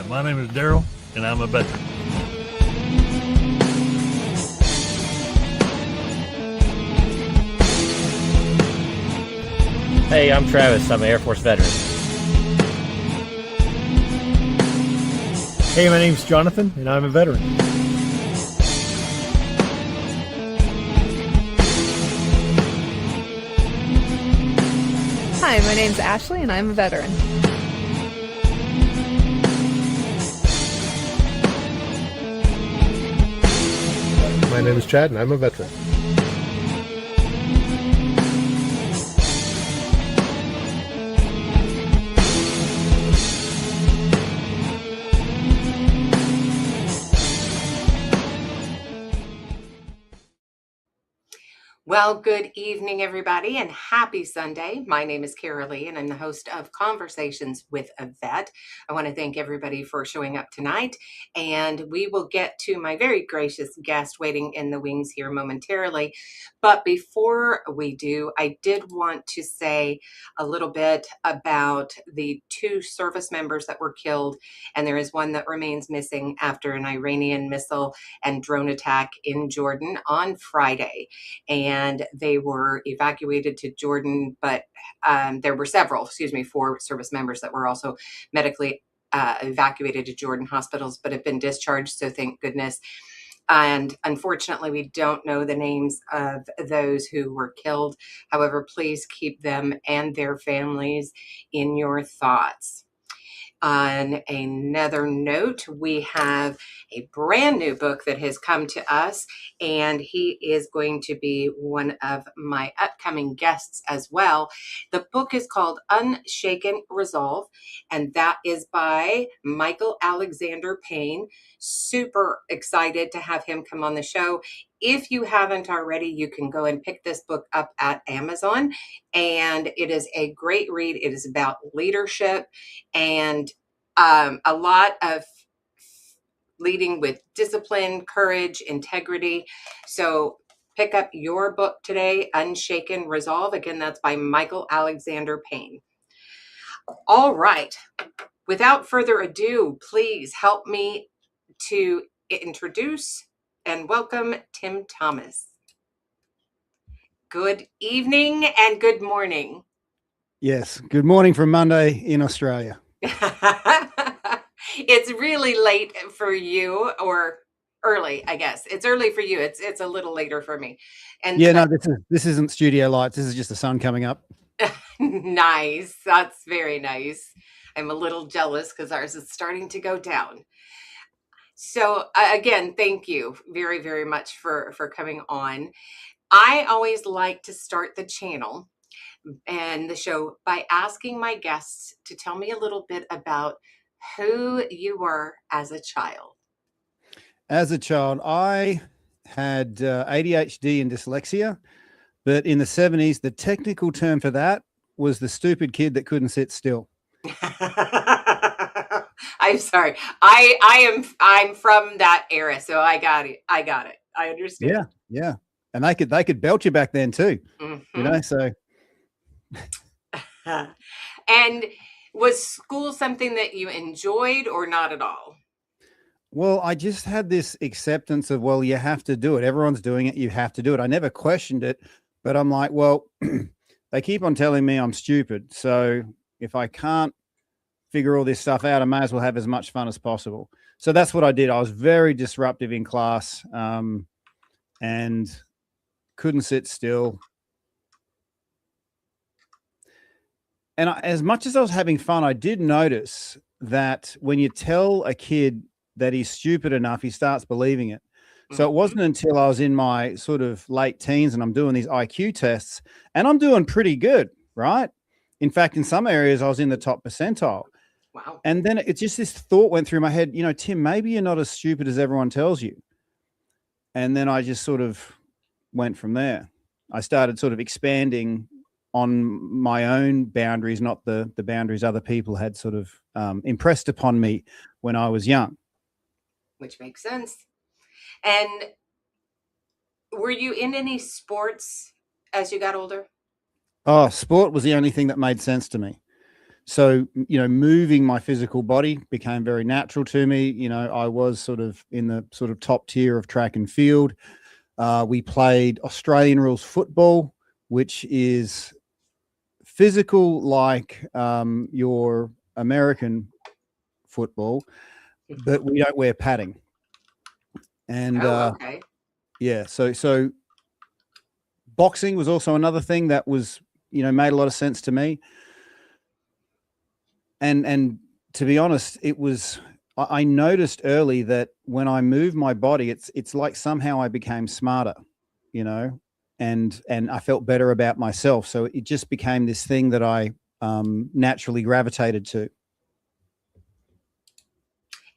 my name is Daryl, and I'm a veteran. Hey, I'm Travis. I'm an Air Force veteran. Hey, my name's Jonathan, and I'm a veteran. Hi, my name's Ashley, and I'm a veteran. My name is Chad, and I'm a veteran. Well, good evening, everybody, and happy Sunday. My name is Carol Lee, and I'm the host of Conversations with a Vet. I want to thank everybody for showing up tonight, and we will get to my very gracious guest waiting in the wings here momentarily. But before we do, I did want to say a little bit about the 2 service members that were killed, and there is one that remains missing after an Iranian missile and drone attack in Jordan on Friday. And they were evacuated to Jordan, but there were 4 service members that were also medically evacuated to Jordan hospitals, but have been discharged, so thank goodness. And unfortunately, we don't know the names of those who were killed. However, please keep them and their families in your thoughts. On another note, we have a brand new book that has come to us, and he is going to be one of my upcoming guests as well. The book is called Unshaken Resolve, and that is by Michael Alexander Payne. Super excited to have him come on the show. If you haven't already, you can go and pick this book up at Amazon, and it is a great read. It is about leadership and a lot of leading with discipline, courage, integrity. So pick up your book today, Unshaken Resolve. Again, that's by Michael Alexander Payne. All right. Without further ado, please help me to introduce and welcome Tim Thomas. Good evening and good morning. Yes, good morning from Monday in Australia. It's really late for you, or early, I guess. It's early for you. It's a little later for me. And yeah, no, this isn't studio lights. This is just the sun coming up. Nice. That's very nice. I'm a little jealous because ours is starting to go down. So again, thank you very, very much for coming on. I always like to start the channel and the show by asking my guests to tell me a little bit about who you were as a child. As a child, I had ADHD and dyslexia, but in the 70s, the technical term for that was the stupid kid that couldn't sit still. I'm sorry. I'm from that era, so I got it. I understand. Yeah. And they could belt you back then too. Mm-hmm. You know, so And was school something that you enjoyed or not at all? well, I just had this acceptance of, well, you have to do it. Everyone's doing it. You have to do it. I never questioned it, but I'm like, well, they keep on telling me I'm stupid. So if I can't figure all this stuff out, I may as well have as much fun as possible. So that's what I did. I was very disruptive in class and couldn't sit still. And as much as I was having fun, I did notice that when you tell a kid that he's stupid enough, he starts believing it. So it wasn't until I was in my sort of late teens and I'm doing these IQ tests and I'm doing pretty good, right? In fact, in some areas, I was in the top percentile. Wow. And then it's just this thought went through my head, you know, Tim, maybe you're not as stupid as everyone tells you. And then I just sort of went from there. I started sort of expanding on my own boundaries, not the boundaries other people had sort of impressed upon me when I was young. Which makes sense. And were you in any sports as you got older? Oh, sport was the only thing that made sense to me. So, moving my physical body became very natural to me. I was sort of in the sort of top tier of track and field. We played Australian rules football, which is physical like your American football, but we don't wear padding. And okay. yeah, so boxing was also another thing that was, made a lot of sense to me. And to be honest, I noticed early that when I moved my body, it's like somehow I became smarter, and I felt better about myself. So it just became this thing that I naturally gravitated to.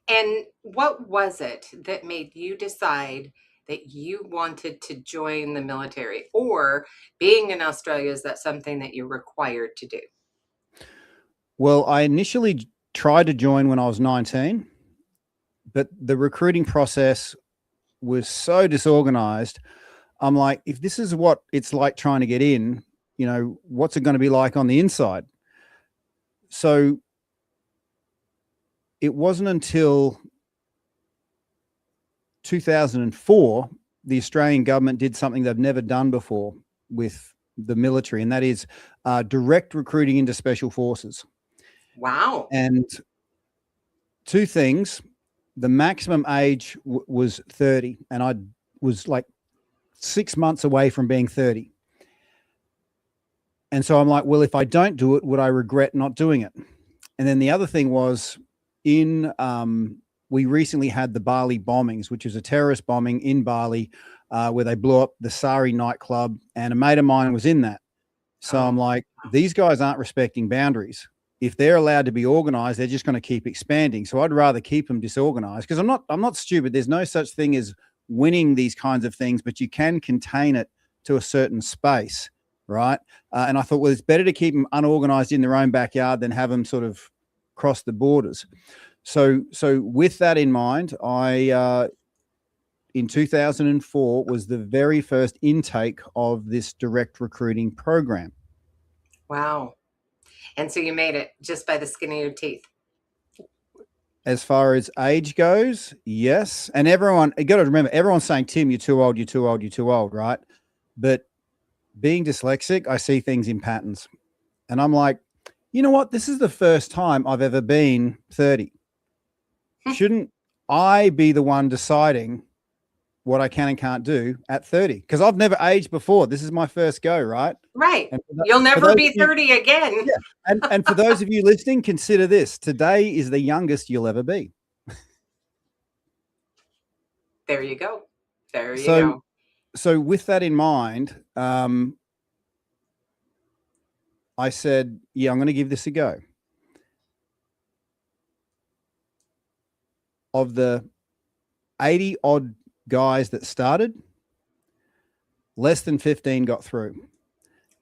And what was it that made you decide that you wanted to join the military, or being in Australia, is that something that you're required to do? Well, I initially tried to join when I was 19, but the recruiting process was so disorganized. I'm like, if this is what it's like trying to get in, what's it going to be like on the inside? So it wasn't until 2004 the Australian government did something they've never done before with the military, and that is direct recruiting into special forces. Wow. And two things: the maximum age was 30, and I was like 6 months away from being 30. And so I'm like, well, if I don't do it, would I regret not doing it? And then the other thing was, we recently had the Bali bombings, which was a terrorist bombing in Bali, where they blew up the Sari nightclub, and a mate of mine was in that. So I'm like, these guys aren't respecting boundaries. If they're allowed to be organized, they're just going to keep expanding. So I'd rather keep them disorganized, because I'm not stupid. There's no such thing as winning these kinds of things, but you can contain it to a certain space, right? And I thought, well, it's better to keep them unorganized in their own backyard than have them sort of cross the borders. So with that in mind, I in 2004 was the very first intake of this direct recruiting program. Wow. And so you made it just by the skin of your teeth. As far as age goes, yes. And you got to remember, everyone's saying, Tim, you're too old, you're too old, you're too old, right? But being dyslexic, I see things in patterns. And I'm like, you know what? This is the first time I've ever been 30. Shouldn't I be the one deciding what I can and can't do at 30? Because I've never aged before. This is my first go, right? Right. You'll never be 30 again. Yeah. And for those of you listening, consider this. Today is the youngest you'll ever be. There you go. There you go. So with that in mind, I said, yeah, I'm going to give this a go. Of the 80 odd guys that started, less than 15 got through.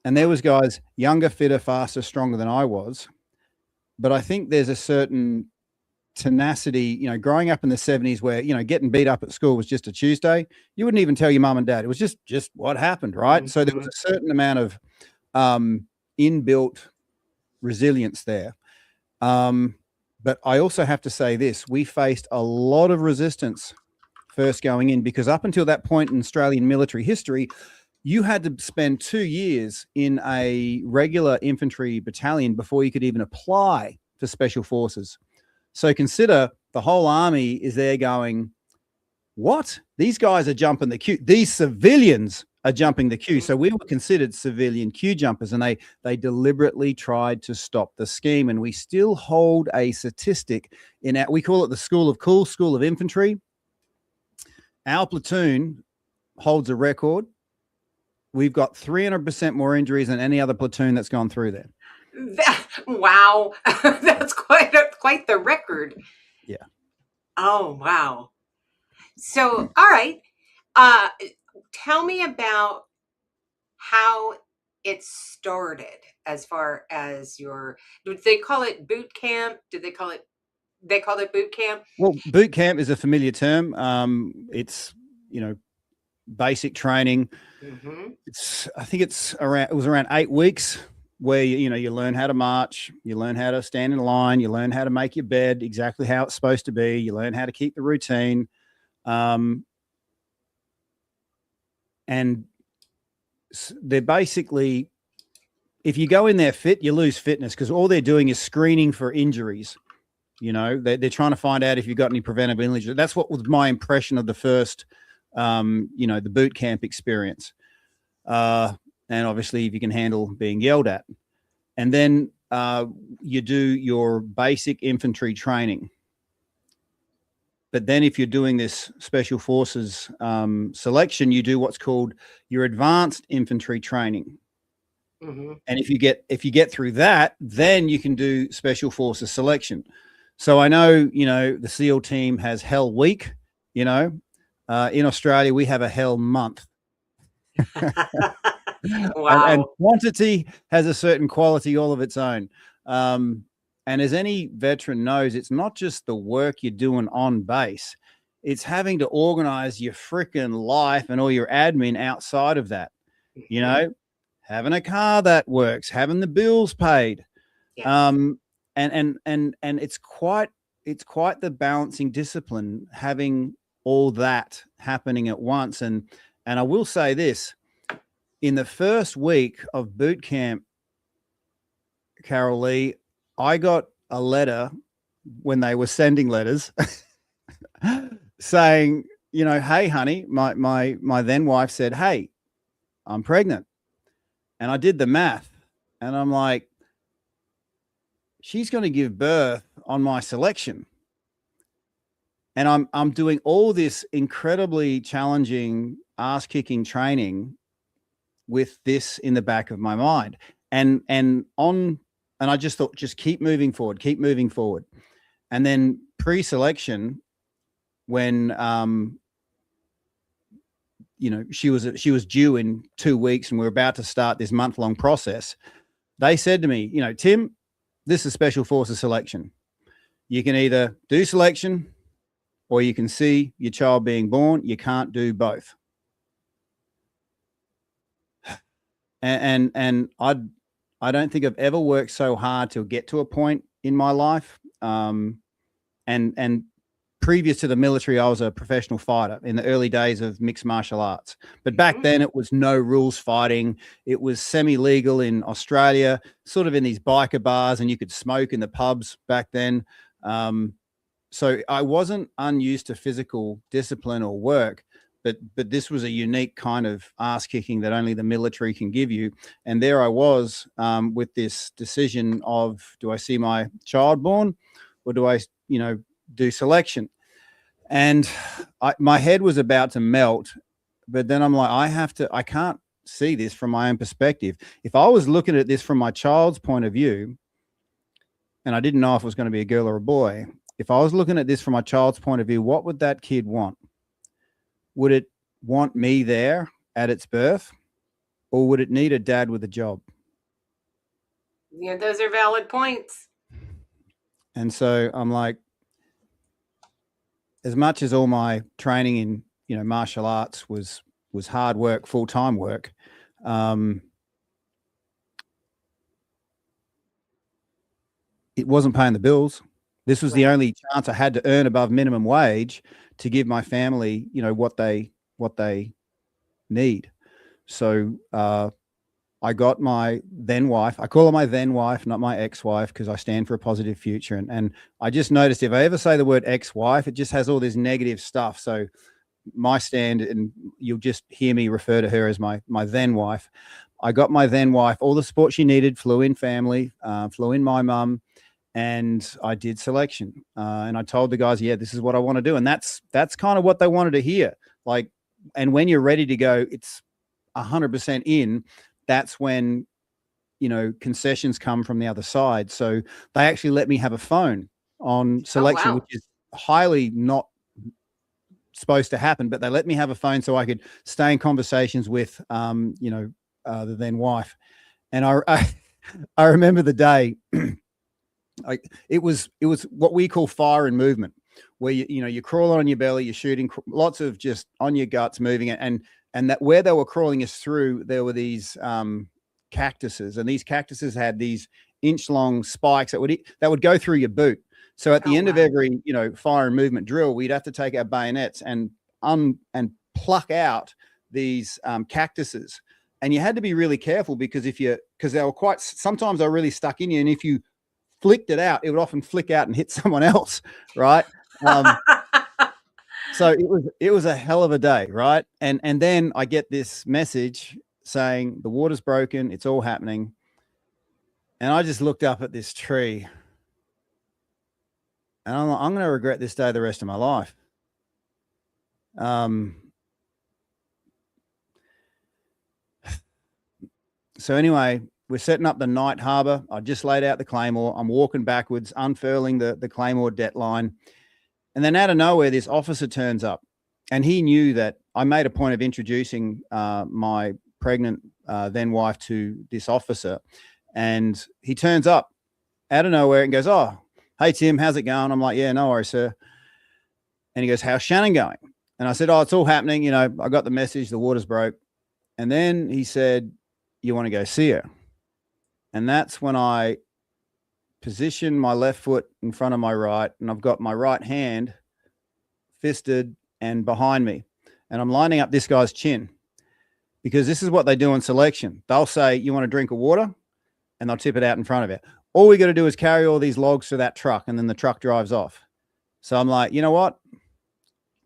And there was guys younger, fitter, faster, stronger than I was. But I think there's a certain tenacity, growing up in the 70s where, getting beat up at school was just a Tuesday. You wouldn't even tell your mum and dad. It was just what happened, right? Mm-hmm. So there was a certain amount of inbuilt resilience there. But I also have to say this: we faced a lot of resistance first going in, because up until that point in Australian military history, you had to spend 2 years in a regular infantry battalion before you could even apply for special forces. So consider the whole army is there going, what? These guys are jumping the queue. These civilians are jumping the queue. So we were considered civilian queue jumpers, and they deliberately tried to stop the scheme. And we still hold a statistic we call it the School of Cool, School of Infantry. Our platoon holds a record. We've got 300% more injuries than any other platoon that's gone through there. Wow. That's quite the record. Yeah. Oh, wow. So, all right. Tell me about how it started, as far as did they call it boot camp? They called it boot camp? Well, boot camp is a familiar term. It's, basic training. Mm-hmm. It was around 8 weeks. where you learn how to march, you learn how to stand in line, you learn how to make your bed exactly how it's supposed to be, you learn how to keep the routine, and they're basically, if you go in there fit, you lose fitness, because all they're doing is screening for injuries. They're trying to find out if you've got any preventable injuries. That's what was my impression of the first, the boot camp experience. And obviously, if you can handle being yelled at. And then you do your basic infantry training. But then if you're doing this special forces selection, you do what's called your advanced infantry training. Mm-hmm. And if you get through that, then you can do special forces selection. So I know, the SEAL team has Hell Week, in Australia, we have a Hell Month. Wow. And quantity has a certain quality all of its own. And as any veteran knows, it's not just the work you're doing on base. It's having to organize your freaking life and all your admin outside of that, having a car that works, having the bills paid. Yeah. And it's quite the balancing discipline, having all that happening at once. And I will say this, in the first week of boot camp, Carol Lee, I got a letter when they were sending letters saying, hey, honey, my then wife said, hey, I'm pregnant. And I did the math and I'm like, she's going to give birth on my selection. And I'm doing all this incredibly challenging ass-kicking training with this in the back of my mind. And I just thought, just keep moving forward. And then pre-selection, when she was due in 2 weeks and we're about to start this month-long process, they said to me, Tim, this is Special Forces selection. You can either do selection or you can see your child being born. You can't do both. And I don't think I've ever worked so hard to get to a point in my life. And previous to the military, I was a professional fighter in the early days of mixed martial arts. But back then it was no rules fighting. It was semi-legal in Australia, sort of in these biker bars, and you could smoke in the pubs back then. So I wasn't unused to physical discipline or work, but this was a unique kind of ass kicking that only the military can give you. And there I was with this decision of, do I see my child born or do I, do selection? And my head was about to melt, but then I'm like, I can't see this from my own perspective. If I was looking at this from my child's point of view, and I didn't know if it was going to be a girl or a boy, if I was looking at this from my child's point of view, what would that kid want? Would it want me there at its birth, or would it need a dad with a job? Yeah, those are valid points. And so I'm like, as much as all my training in, martial arts was hard work, full-time work, it wasn't paying the bills. This was the only chance I had to earn above minimum wage to give my family, what they need. So I got my then wife. I call her my then wife, not my ex-wife, because I stand for a positive future. And I just noticed if I ever say the word ex-wife, it just has all this negative stuff. So my stand, and you'll just hear me refer to her as my then wife. I got my then wife all the support she needed, flew in family, flew in my mum, and I did selection. And I told the guys, yeah, this is what I want to do. And that's kind of what they wanted to hear. Like, and when you're ready to go, it's 100% in. That's when, concessions come from the other side. So they actually let me have a phone on selection, which is highly not supposed to happen, but they let me have a phone so I could stay in conversations with, the then wife. And I remember the day, it was what we call fire and movement, where you're crawling on your belly, you're shooting, lots of just on your guts moving it. And that where they were crawling us through, there were these cactuses, and these cactuses had these inch-long spikes that would go through your boot. So at the end of every, fire and movement drill, we'd have to take our bayonets and pluck out these cactuses. And you had to be really careful because they were sometimes they were really stuck in you. And if you flicked it out, it would often flick out and hit someone else. Right. So it was a hell of a day. Right. And then I get this message saying the water's broken. It's all happening. And I just looked up at this tree. And I'm like, I'm going to regret this day the rest of my life. So anyway, we're setting up the night harbor. I just laid out the claymore. I'm walking backwards, unfurling the claymore debt line. And then out of nowhere, this officer turns up. And he knew that I made a point of introducing my pregnant then wife to this officer. And he turns up out of nowhere and goes, "Oh, hey, Tim, how's it going?" I'm like, "Yeah, no worries, sir." And he goes, "How's Shannon going?" And I said, "Oh, it's all happening. I got the message, the water's broke." And then he said, "You want to go see her?" And that's when I positioned my left foot in front of my right, and I've got my right hand fisted and behind me. And I'm lining up this guy's chin because this is what they do in selection. They'll say, "You want a drink of water?" And they'll tip it out in front of you. All we got to do is carry all these logs to that truck, and then the truck drives off. So I'm like, you know what?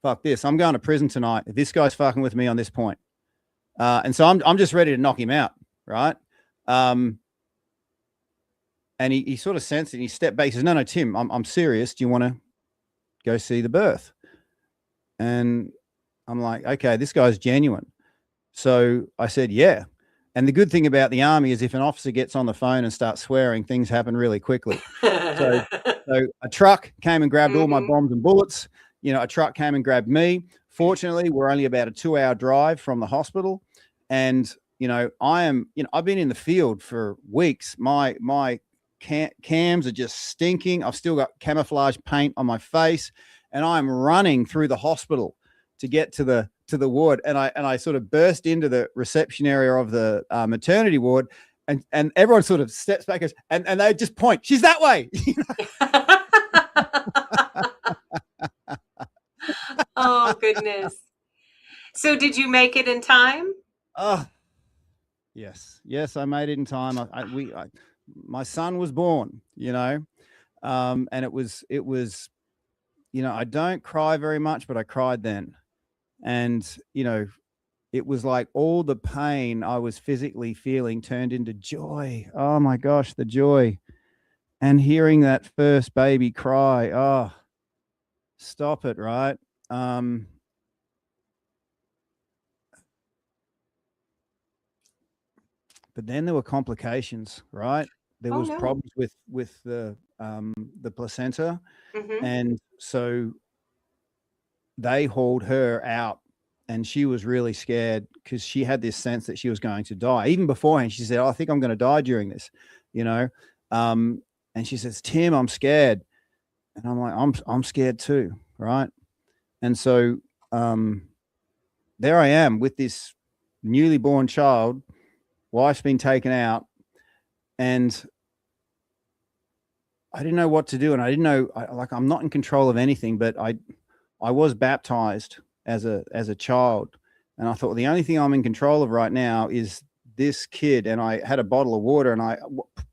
Fuck this. I'm going to prison tonight if this guy's fucking with me on this point. And so I'm just ready to knock him out, right? And he sort of sensed it. And he stepped back. He says, no, Tim, I'm serious. Do you want to go see the birth? And I'm like, okay, this guy's genuine. So I said, yeah. And the good thing about the army is if an officer gets on the phone and starts swearing, things happen really quickly. So a truck came and grabbed all my bombs and bullets. A truck came and grabbed me. Fortunately, we're only about a 2-hour drive from the hospital. And, I've been in the field for weeks. My cams are just stinking. I've still got camouflage paint on my face, and I'm running through the hospital to get to the ward. And I sort of burst into the reception area of the maternity ward, and everyone sort of steps back and they just point, "She's that way." Oh, goodness. So did you make it in time? Oh, yes, I made it in time. My son was born, and it was, I don't cry very much, but I cried then. And, it was like all the pain I was physically feeling turned into joy. Oh my gosh, the joy. And hearing that first baby cry, oh, stop it, right? But then there were complications, right? There was problems with the placenta. Mm-hmm. And so they hauled her out, and she was really scared because she had this sense that she was going to die. Even beforehand, she said, "Oh, I think I'm going to die during this," and she says, "Tim, I'm scared." And I'm like, I'm scared too. Right. And so there I am with this newly born child, wife's been taken out, and I didn't know what to do. And I didn't know, I'm not in control of anything, but I was baptized as a child. And I thought, well, the only thing I'm in control of right now is this kid. And I had a bottle of water, and I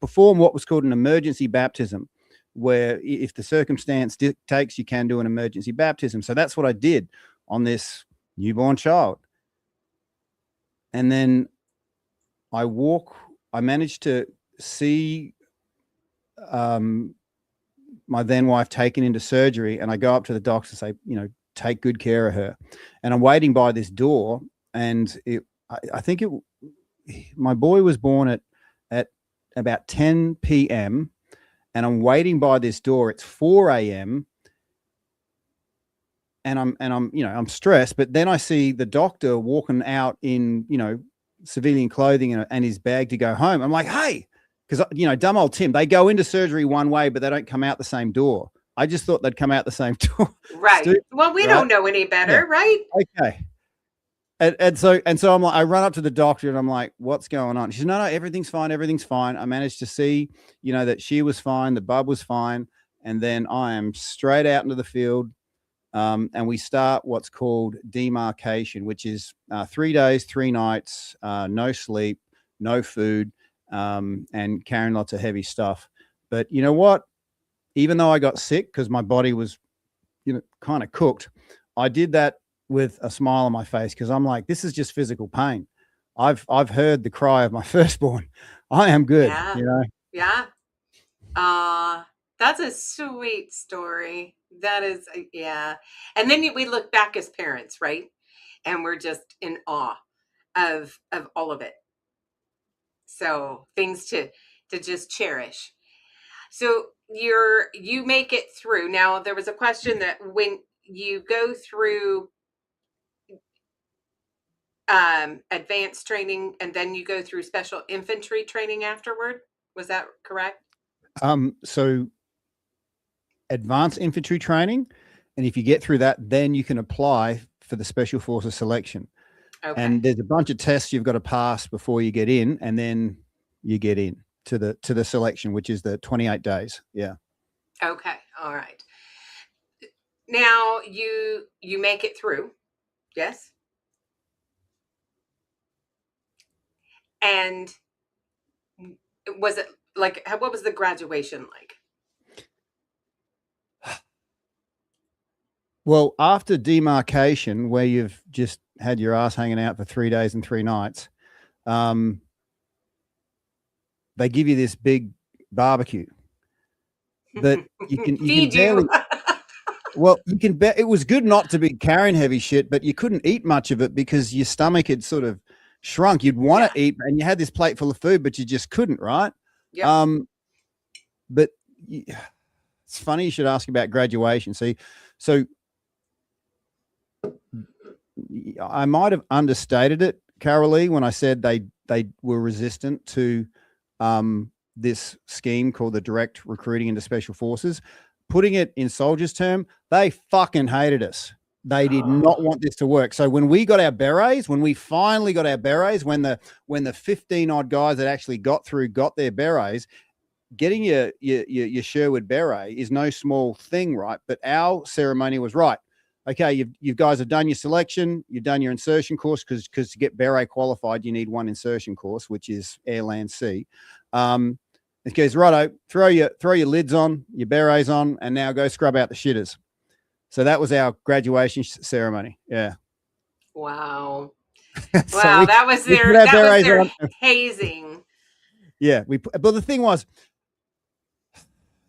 performed what was called an emergency baptism, where if the circumstance dictates, you can do an emergency baptism. So that's what I did on this newborn child. And then I managed to see my then wife taken into surgery, and I go up to the doctor and say, take good care of her. And I'm waiting by this door, and my boy was born at about 10 p.m. and I'm waiting by this door. It's 4 a.m. and I'm stressed, but then I see the doctor walking out in, civilian clothing and his bag to go home. I'm like, hey, because, dumb old Tim, they go into surgery one way, but they don't come out the same door. I just thought they'd come out the same door. Right. Well, we don't know any better, right? Okay. and so I'm like, I run up to the doctor and I'm like, what's going on? She said, no, everything's fine. Everything's fine. I managed to see, that she was fine. The bub was fine. And then I am straight out into the field. And we start what's called demarcation, which is 3 days, 3 nights, no sleep, no food, and carrying lots of heavy stuff. But you know what? Even though I got sick because my body was, kind of cooked, I did that with a smile on my face because I'm like, this is just physical pain. I've heard the cry of my firstborn. I am good. Yeah. Yeah. That's a sweet story. That is, yeah. And then we look back as parents, right? And we're just in awe of all of it. So things to just cherish. So you make it through. Now there was a question that when you go through advanced training and then you go through special infantry training afterward, was that correct? So advanced infantry training, and if you get through that, then you can apply for the Special Forces selection. Okay. And there's a bunch of tests you've got to pass before you get in, and then you get in to the selection, which is the 28 days. Yeah. Okay. All right. Now you make it through. Yes. And was it like, what was the graduation like? Well, after demarcation, where you've just had your ass hanging out for 3 days and 3 nights, they give you this big barbecue that you can Feed barely, you. well, you can bet it was good not to be carrying heavy shit, but you couldn't eat much of it because your stomach had sort of shrunk. You'd want to eat, and you had this plate full of food, but you just couldn't, right? Yep. But it's funny you should ask about graduation. See, so I might have understated it, Carolee, when I said they were resistant to this scheme called the direct recruiting into special forces. Putting it in soldiers' term, they fucking hated us. They did not want this to work. So when we got our berets, when we finally got our berets, when the 15 odd guys that actually got through got their berets, getting your Sherwood beret is no small thing, right? But our ceremony was right. Okay, you guys have done your selection, you've done your insertion course, because to get beret qualified, you need one insertion course, which is Air, Land, Sea. It goes, righto, throw your lids on, your berets on, and now go scrub out the shitters. So that was our graduation ceremony. Yeah. Wow. So Wow, that was their hazing. Yeah, but the thing was,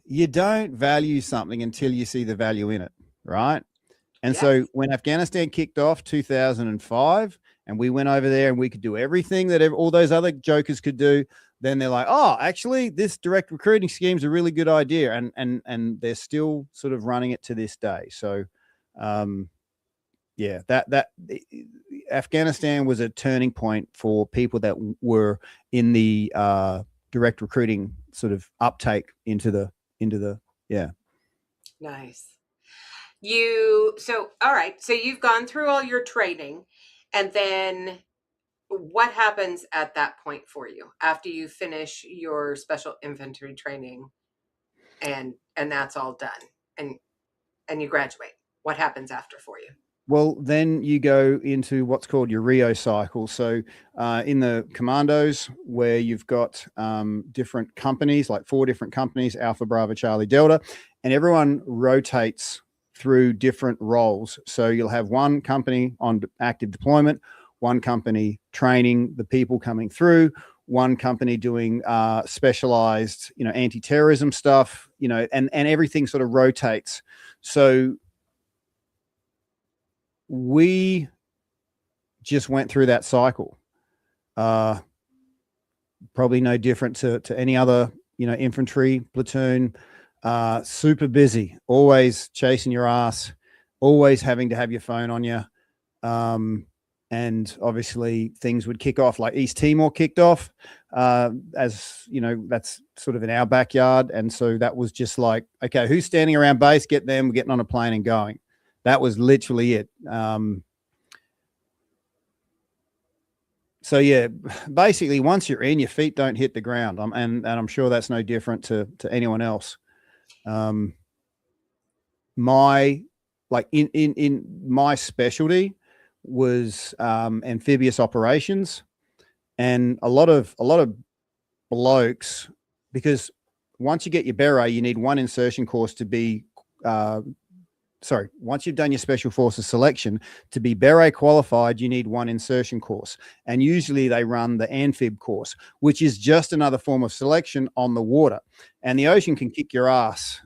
you don't value something until you see the value in it, right? And so when Afghanistan kicked off 2005 and we went over there and we could do everything that all those other jokers could do, then they're like, oh, actually, this direct recruiting scheme is a really good idea. And they're still sort of running it to this day. So, yeah, that Afghanistan was a turning point for people that were in the direct recruiting sort of uptake into the yeah. Nice. All right. So you've gone through all your training, and then what happens at that point for you after you finish your special infantry training and that's all done and you graduate? What happens after for you? Well, then you go into what's called your Rio cycle. So in the commandos, where you've got different companies, like 4 different companies, Alpha, Bravo, Charlie, Delta, and everyone rotates through different roles. So you'll have one company on active deployment, one company training the people coming through, one company doing specialized, anti-terrorism stuff, and everything sort of rotates. So we just went through that cycle. Probably no different to any other, infantry platoon. Super busy, always chasing your ass, always having to have your phone on you. And obviously things would kick off, like East Timor kicked off, as that's sort of in our backyard. And so that was just like, okay, who's standing around base? Get them, getting on a plane and going. That was literally it. So yeah, basically, once you're in, your feet don't hit the ground. And I'm sure that's no different to anyone else. Um, my like in my specialty was amphibious operations, and a lot of blokes, because once you get your beret, you need one insertion course to be once you've done your special forces selection to be beret qualified, you need one insertion course, and usually they run the amphib course, which is just another form of selection on the water. And the ocean can kick your ass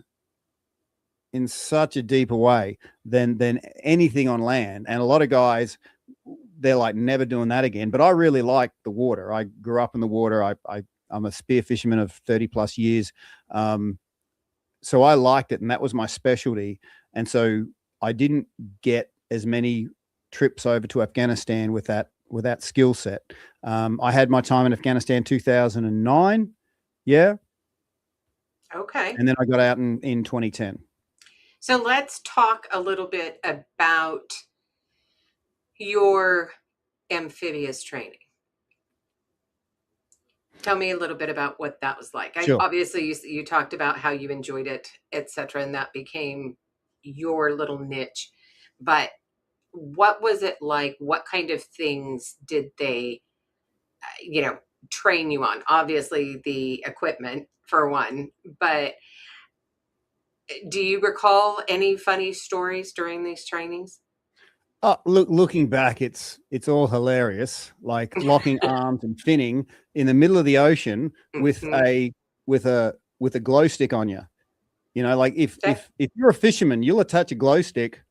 in such a deeper way than anything on land. And a lot of guys, they're like never doing that again. But I really like the water. I grew up in the water. I'm a spear fisherman of 30 plus years. So I liked it, and that was my specialty. And so I didn't get as many trips over to Afghanistan with that skill set. I had my time in Afghanistan 2009. Yeah. Okay. And then I got out in 2010. So let's talk a little bit about your amphibious training. Tell me a little bit about what that was like. Sure. Obviously, you talked about how you enjoyed it, etc., and that became your little niche. But what was it like? What kind of things did they, train you on? Obviously, the equipment for one, but do you recall any funny stories during these trainings? Oh, looking back, it's all hilarious. Like locking arms and finning in the middle of the ocean with a glow stick on you. You know, like if you're a fisherman, you'll attach a glow stick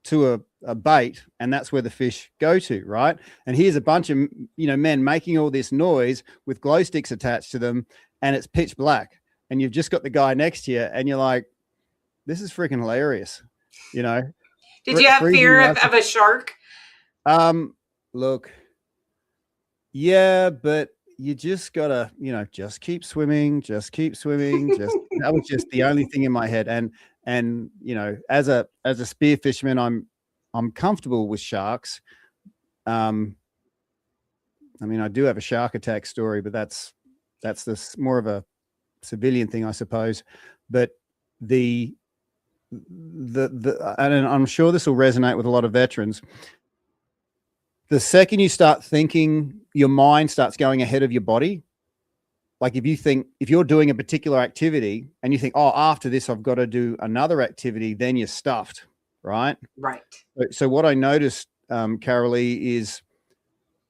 to a bait, and that's where the fish go to, right? And here's a bunch of men making all this noise with glow sticks attached to them, and it's pitch black, and you've just got the guy next to you, and you're like, this is freaking hilarious, you know. Did you have fear of a shark? Look, yeah, but you just gotta, just keep swimming, just that was just the only thing in my head. And as a spear fisherman, I'm comfortable with sharks. I mean, I do have a shark attack story, but that's this more of a civilian thing, I suppose. But and I'm sure this will resonate with a lot of veterans. The second you start thinking, your mind starts going ahead of your body. Like if you're doing a particular activity and you think, oh, after this, I've got to do another activity, then you're stuffed, right? Right. So what I noticed, Carolee, is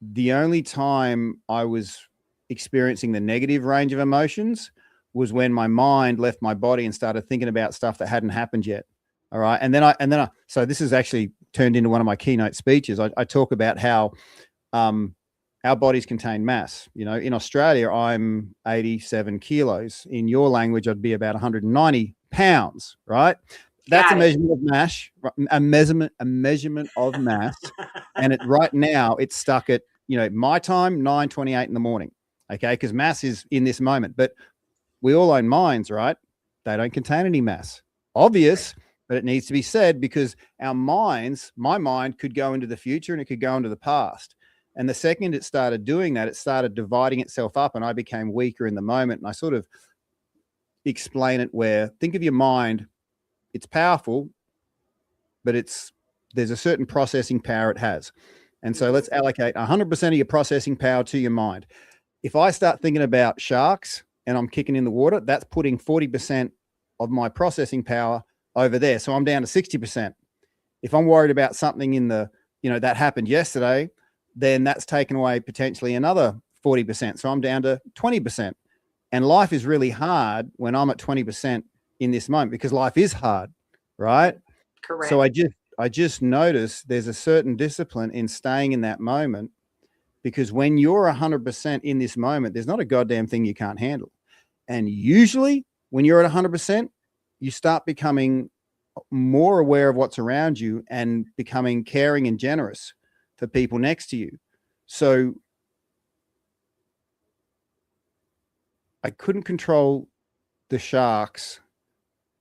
the only time I was experiencing the negative range of emotions was when my mind left my body and started thinking about stuff that hadn't happened yet. All right. And then I so this is actually turned into one of my keynote speeches. I talk about how our bodies contain mass. In Australia, I'm 87 kilos. In your language, I'd be about 190 pounds, right? That's a measurement of mass, a measurement of mass. And right now it's stuck at, my time, 9:28 in the morning. Okay. Because mass is in this moment, but we all own minds, right? They don't contain any mass. Obvious, but it needs to be said because our minds, my mind could go into the future and it could go into the past. And the second it started doing that, it started dividing itself up and I became weaker in the moment. And I sort of explain it where, think of your mind, it's powerful, but there's a certain processing power it has. And so let's allocate 100% of your processing power to your mind. If I start thinking about sharks and I'm kicking in the water, that's putting 40% of my processing power over there. So I'm down to 60%. If I'm worried about something in the, that happened yesterday, then that's taken away potentially another 40%. So I'm down to 20%. And life is really hard when I'm at 20% in this moment because life is hard, right? Correct. So I just noticed there's a certain discipline in staying in that moment because when you're 100% in this moment, there's not a goddamn thing you can't handle. And usually when you're at 100%, you start becoming more aware of what's around you and becoming caring and generous for people next to you. So I couldn't control the sharks,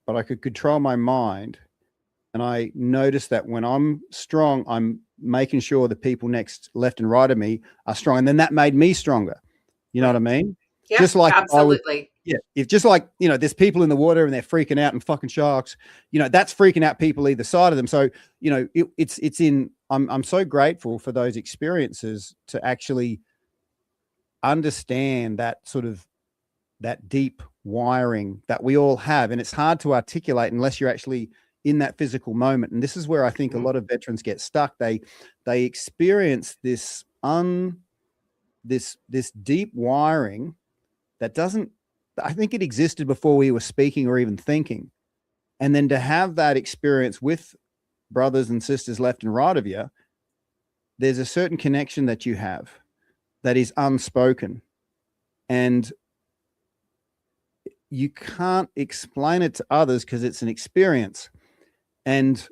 but I could control my mind. And I noticed that when I'm strong, I'm making sure the people left and right of me are strong. And then that made me stronger. You know what I mean? Yeah, just like absolutely. If just like, there's people in the water and they're freaking out and fucking sharks, that's freaking out people either side of them. So, I'm so grateful for those experiences to actually understand that sort of that deep wiring that we all have. And it's hard to articulate unless you're actually in that physical moment. And this is where I think a lot of veterans get stuck. They experience this deep wiring that doesn't, I think it existed before we were speaking or even thinking. And then to have that experience with brothers and sisters left and right of you, there's a certain connection that you have that is unspoken. And you can't explain it to others because it's an experience. And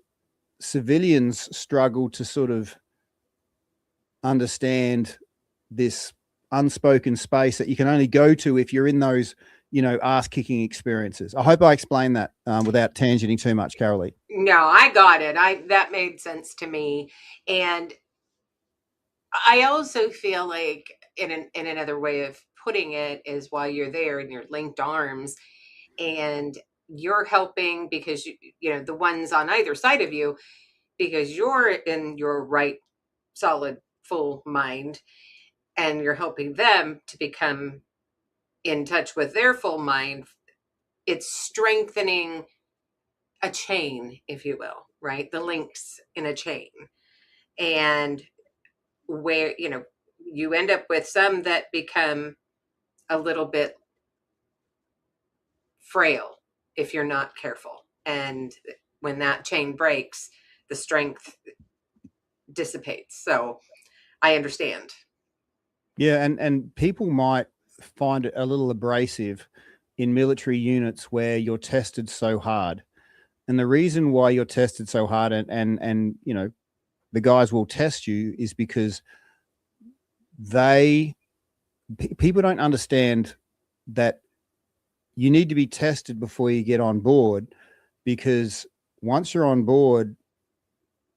civilians struggle to sort of understand this unspoken space that you can only go to if you're in those, ass kicking experiences. I hope I explained that without tangenting too much, Carolee. No, I got it. That made sense to me. And I also feel like in another way of putting it is while you're there in your linked arms and you're helping because the ones on either side of you, because you're in your right, solid, full mind, and you're helping them to become in touch with their full mind. It's strengthening a chain, if you will, right? The links in a chain. And where, you end up with some that become a little bit frail if you're not careful. And when that chain breaks, the strength dissipates. So I understand. Yeah, and people might find it a little abrasive in military units where you're tested so hard. And the reason why you're tested so hard and the guys will test you is because people don't understand that you need to be tested before you get on board, because once you're on board,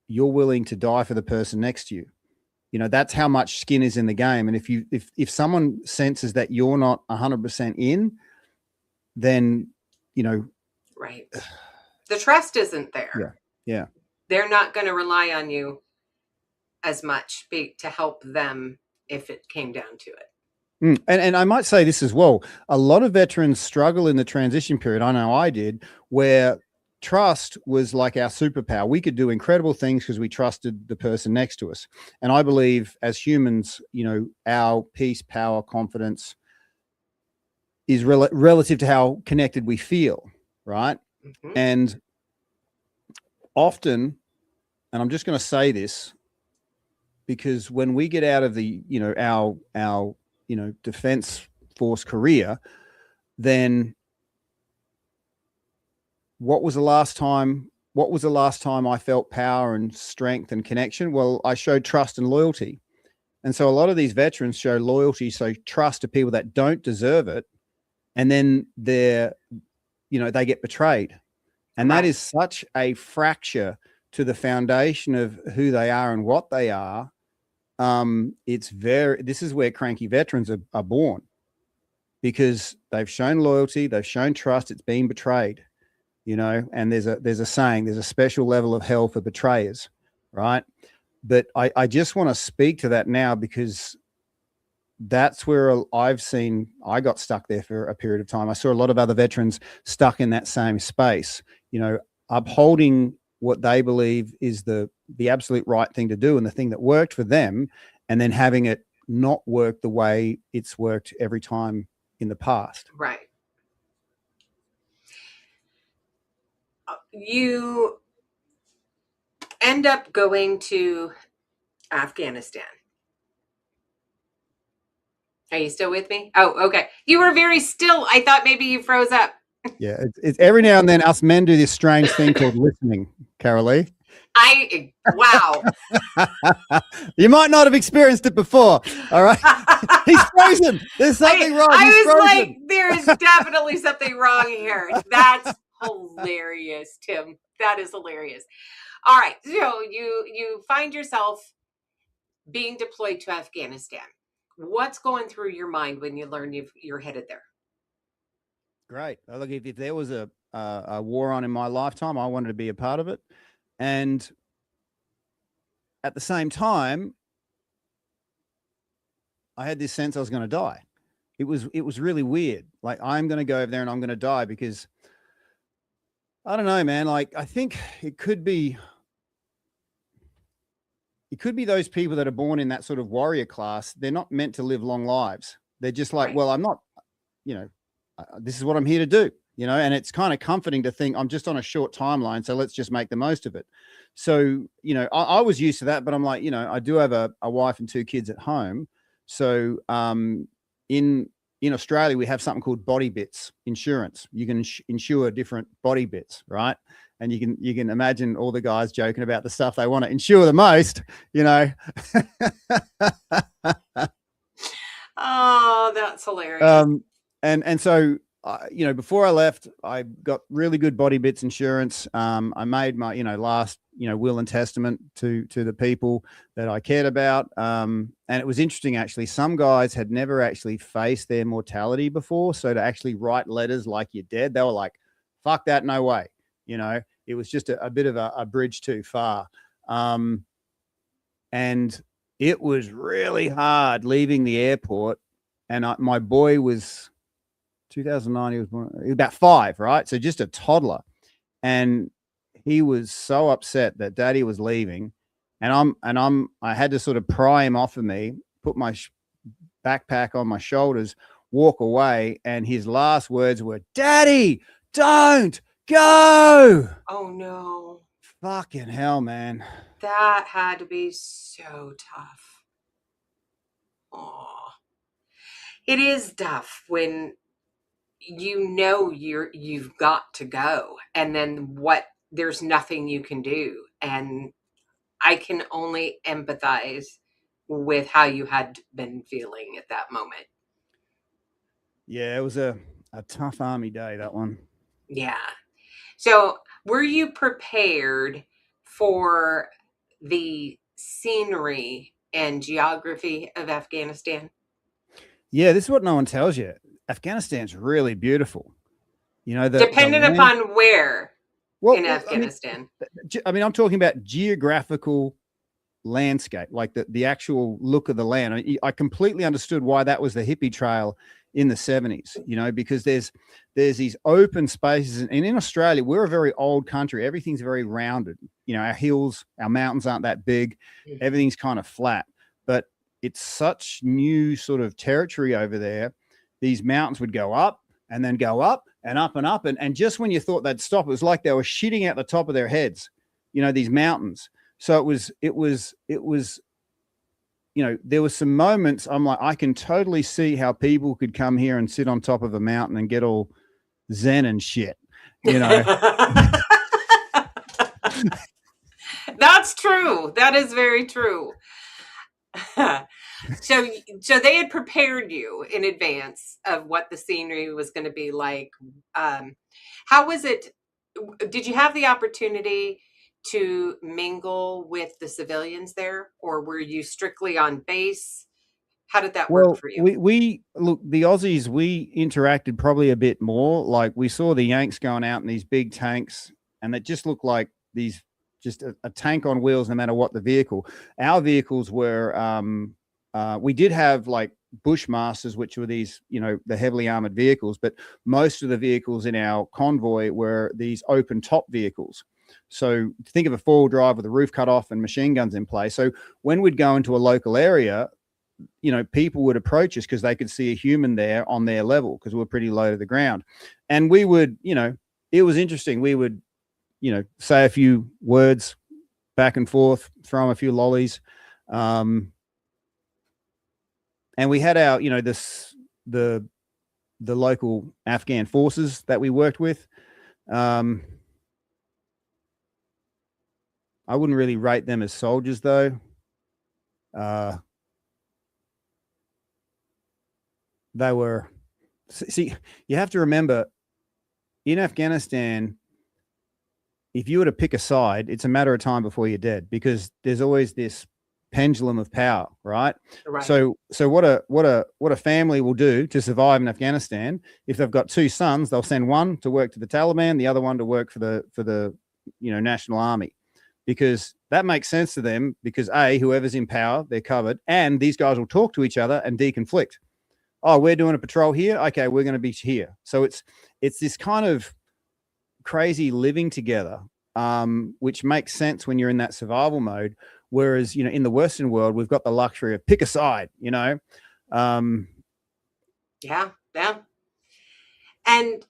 you're willing to die for the person next to you. That's how much skin is in the game. And if someone senses that you're not 100% in, then, right. The trust isn't there. Yeah. They're not going to rely on you as much to help them if it came down to it. And I might say this as well. A lot of veterans struggle in the transition period. I know I did, where trust was like our superpower. We could do incredible things because we trusted the person next to us. And I believe as humans, our peace, power, confidence is relative to how connected we feel, right? Mm-hmm. And often, and I'm just going to say this, because when we get out of the, our defense force career, then what was the last time I felt power and strength and connection? Well, I showed trust and loyalty. And so a lot of these veterans show loyalty, so trust to people that don't deserve it. And then they get betrayed. And that is such a fracture to the foundation of who they are and what they are. This is where cranky veterans are born, because they've shown loyalty, they've shown trust, it's been betrayed, and there's a saying, there's a special level of hell for betrayers, right? But I just want to speak to that now, because that's where I got stuck there for a period of time. I saw a lot of other veterans stuck in that same space, upholding what they believe is the absolute right thing to do and the thing that worked for them, and then having it not work the way it's worked every time in the past. Right. You end up going to Afghanistan. Are you still with me? Oh, okay. You were very still. I thought maybe you froze up. Yeah, it's every now and then us men do this strange thing called listening, Carolee. Wow. You might not have experienced it before. All right. He's frozen. There's something wrong. I was frozen. Like, there's definitely something wrong here. That's hilarious, Tim. That is hilarious. All right. So you find yourself being deployed to Afghanistan. What's going through your mind when you learn you're headed there? Great. Look, if there was a war on in my lifetime, I wanted to be a part of it. And at the same time, I had this sense I was going to die. It was really weird. Like, I'm going to go over there and I'm going to die because I don't know, man. Like, I think it could be those people that are born in that sort of warrior class. They're not meant to live long lives. They're just like, Right. well, I'm not, this is what I'm here to do, and it's kind of comforting to think I'm just on a short timeline. So let's just make the most of it. So, I was used to that, but I'm like, I do have a wife and 2 kids at home. So, in Australia, we have something called body bits insurance. You can insure different body bits, right? And you can imagine all the guys joking about the stuff they want to insure the most, Oh, that's hilarious. And so, before I left, I got really good body bits insurance. I made my, last, will and testament to the people that I cared about. And it was interesting, actually. Some guys had never actually faced their mortality before. So to actually write letters like you're dead, they were like, fuck that, no way. It was just a bit of a bridge too far. And it was really hard leaving the airport. And my boy was 2009. He was about 5, right? So just a toddler. And he was so upset that daddy was leaving. And I had to sort of pry him off of me, put my backpack on my shoulders, walk away. And his last words were, "Daddy, don't go." Oh no. Fucking hell, man. That had to be so tough. Oh, it is tough when you've got to go, and then there's nothing you can do. And I can only empathize with how you had been feeling at that moment. Yeah, it was a tough army day, that one. Yeah. So, were you prepared for the scenery and geography of Afghanistan? Yeah, this is what no one tells you. Afghanistan's really beautiful. Depending upon where in I mean, Afghanistan. I'm talking about geographical landscape, like the actual look of the land. I completely understood why that was the hippie trail in the 70s, because there's these open spaces. And in Australia, we're a very old country. Everything's very rounded. Our hills, our mountains aren't that big. Mhm. Everything's kind of flat. But it's such new sort of territory over there. These mountains would go up and then go up and up and up. And just when you thought they'd stop, it was like they were shitting out the top of their heads, these mountains. So it was, there were some moments I'm like, I can totally see how people could come here and sit on top of a mountain and get all zen and shit, That's true. That is very true. So they had prepared you in advance of what the scenery was going to be like. How was it? Did you have the opportunity to mingle with the civilians there, or were you strictly on base? How did that work for you? We look, the Aussies, we interacted probably a bit more. Like, we saw the Yanks going out in these big tanks, and it just looked like just a tank on wheels, no matter what the vehicle. Our vehicles were, we did have like Bushmasters, which were these, the heavily armored vehicles, but most of the vehicles in our convoy were these open top vehicles. So think of a 4-wheel drive with the roof cut off and machine guns in place. So when we'd go into a local area, people would approach us because they could see a human there on their level, because we're pretty low to the ground. And we would, it was interesting. We would, say a few words back and forth, throw them a few lollies. And we had our, the local Afghan forces that we worked with. I wouldn't really rate them as soldiers, though. They were, see, you have to remember, in Afghanistan, if you were to pick a side, it's a matter of time before you're dead, because there's always this pendulum of power, right? Right. So what a family will do to survive in Afghanistan, if they've got two sons, they'll send one to work to the Taliban, the other one to work for the National Army, because that makes sense to them, because whoever's in power, they're covered, and these guys will talk to each other and deconflict. Oh, we're doing a patrol here, okay, we're going to be here. So it's this kind of crazy living together, which makes sense when you're in that survival mode. Whereas, in the Western world, we've got the luxury of pick a side, Yeah. And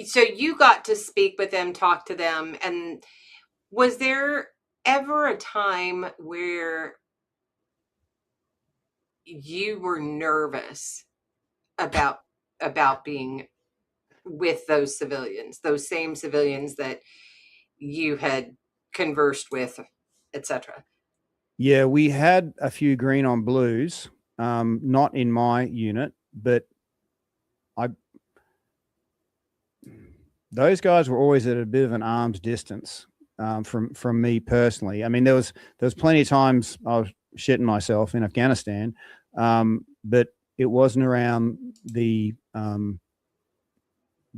so you got to speak with them, talk to them. And was there ever a time where you were nervous about being with those civilians, those same civilians that you had conversed with, etc.? Yeah, we had a few green on blues, not in my unit, but those guys were always at a bit of an arm's distance from me personally. I mean, there was plenty of times I was shitting myself in Afghanistan, but it wasn't around the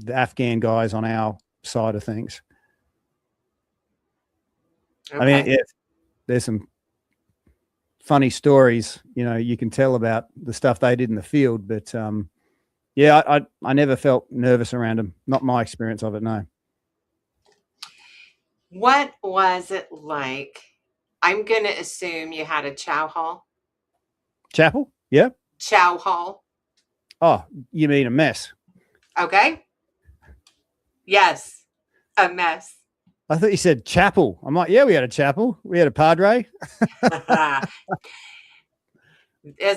Afghan guys on our side of things. Okay. I mean, there's some funny stories, you can tell about the stuff they did in the field, but yeah, I never felt nervous around them. Not my experience of it, no. What was it like? I'm going to assume you had a chow hall. Chapel? Yeah. Chow hall. Oh, you mean a mess? Okay. Yes, a mess. I thought you said chapel. I'm like, yeah, we had a chapel. We had a padre.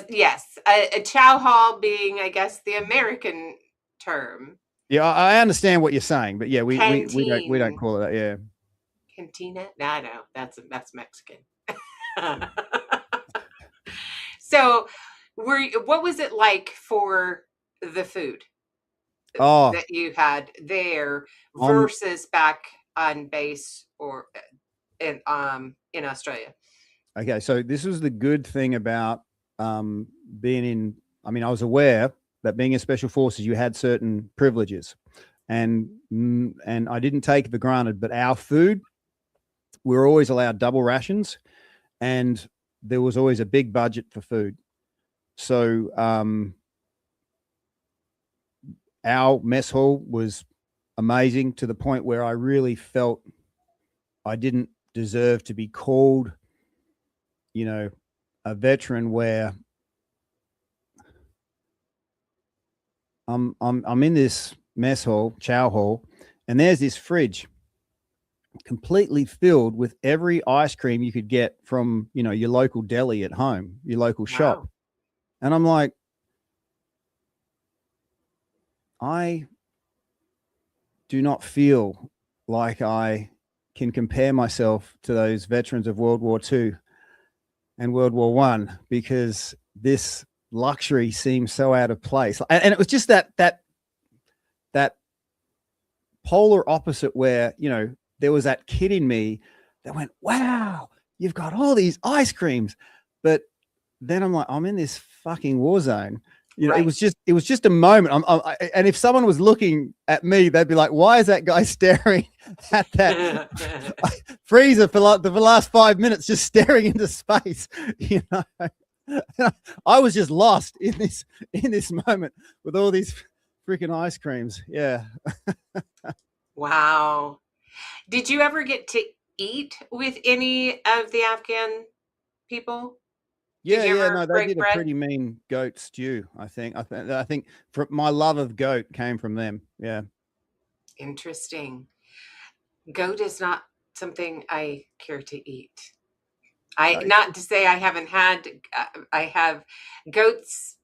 Yes, a chow hall being, I guess, the American term. Yeah, I understand what you're saying, but yeah, we don't call it that. Yeah, cantina. No, that's Mexican. So, what was it like for the food that you had there versus back on base or in Australia? Okay, so this was the good thing about being in. I mean, I was aware that being in Special Forces, you had certain privileges, and I didn't take it for granted. But our food, we were always allowed double rations, and there was always a big budget for food. So our mess hall was amazing, to the point where I really felt I didn't deserve to be called, a veteran, where I'm in this mess hall, chow hall, and there's this fridge completely filled with every ice cream you could get from, your local deli at home, your local shop. And I'm like, I do not feel like I can compare myself to those veterans of World War II and World War I, because this luxury seems so out of place. And it was just that polar opposite, where, there was that kid in me that went, wow, you've got all these ice creams. But then I'm like, I'm in this fucking war zone. Right. It was just a moment. And if someone was looking at me, they'd be like, why is that guy staring at that freezer for the last 5 minutes, just staring into space? I was just lost in this moment with all these freaking ice creams. Yeah. Wow. Did you ever get to eat with any of the Afghan people? Yeah, no, they did a pretty mean goat stew, I think. I think my love of goat came from them. Yeah. Interesting. Goat is not something I care to eat. Not to say I haven't had, I have goat's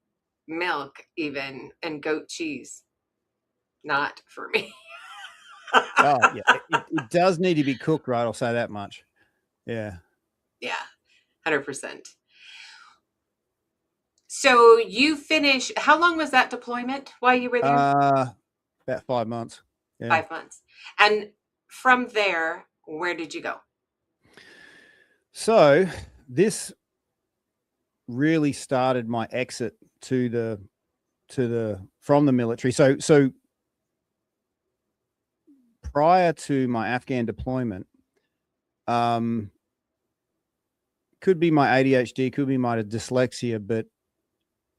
milk even, and goat cheese. Not for me. Oh, yeah. It does need to be cooked right. I'll say that much. Yeah. Yeah. 100%. So you finished, how long was that deployment while you were there? About 5 months. Yeah. 5 months. And from there, where did you go? So this really started my exit from the military. So prior to my Afghan deployment, could be my ADHD, could be my dyslexia, but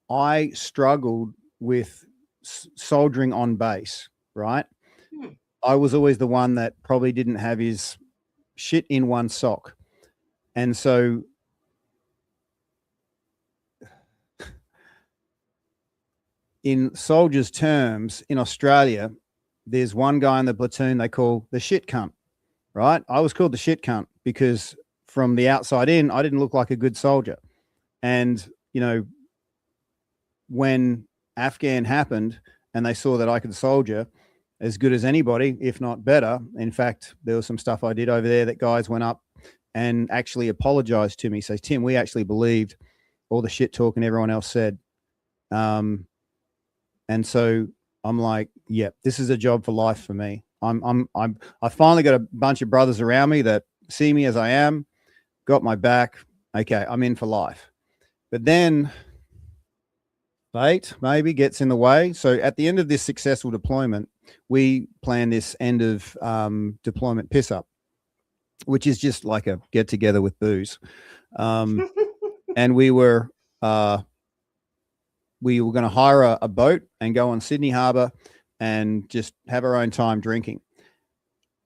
I struggled with soldiering on base, right? I was always the one that probably didn't have his shit in one sock. And so in soldiers' terms, in Australia, there's one guy in the platoon they call the shit cunt, right? I was called the shit cunt because from the outside in, I didn't look like a good soldier. And, you know, when Afghan happened and they saw that I could soldier as good as anybody, if not better. In fact, there was some stuff I did over there that guys went up and actually apologized to me. So, Tim, we actually believed all the shit talking everyone else said. And so I'm like, yeah, this is a job for life for me. I finally got a bunch of brothers around me that see me as I am, got my back. Okay, I'm in for life. But then fate maybe gets in the way. So at the end of this successful deployment, we plan this end of deployment piss up, which is just like a get together with booze. And we were going to hire a boat and go on Sydney Harbour and just have our own time drinking.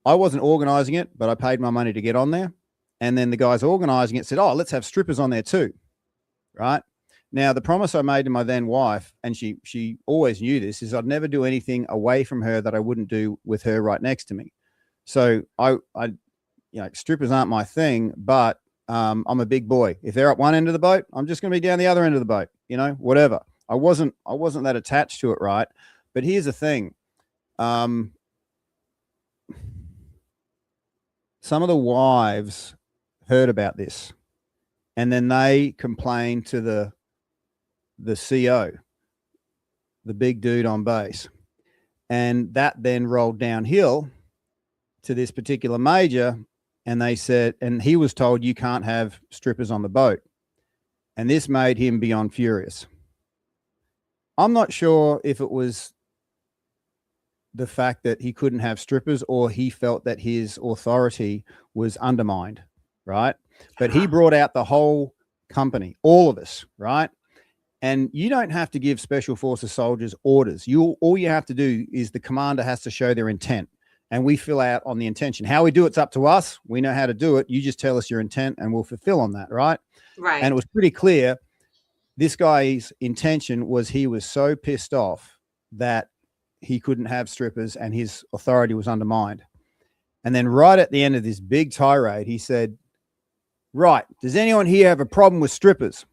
I wasn't organizing it, but I paid my money to get on there. And then the guys organizing it said, oh, let's have strippers on there too. Right. Now, the promise I made to my then wife, and she always knew this, is I'd never do anything away from her that I wouldn't do with her right next to me. So I strippers aren't my thing, but I'm a big boy. If they're at one end of the boat, I'm just going to be down the other end of the boat, whatever. I wasn't that attached to it, right? But here's the thing. Some of the wives heard about this, and then they complained to the CO, the big dude on base. And that then rolled downhill to this particular major. And they said, and he was told, you can't have strippers on the boat. And this made him beyond furious. I'm not sure if it was the fact that he couldn't have strippers or he felt that his authority was undermined, right? But he brought out the whole company, all of us, right? And you don't have to give Special Forces soldiers orders. All you have to do is the commander has to show their intent, and we fill out on the intention. How we do it's up to us. We know how to do it. You just tell us your intent and we'll fulfill on that, right? Right. And it was pretty clear this guy's intention was he was so pissed off that he couldn't have strippers and his authority was undermined. And then right at the end of this big tirade, he said, right, does anyone here have a problem with strippers?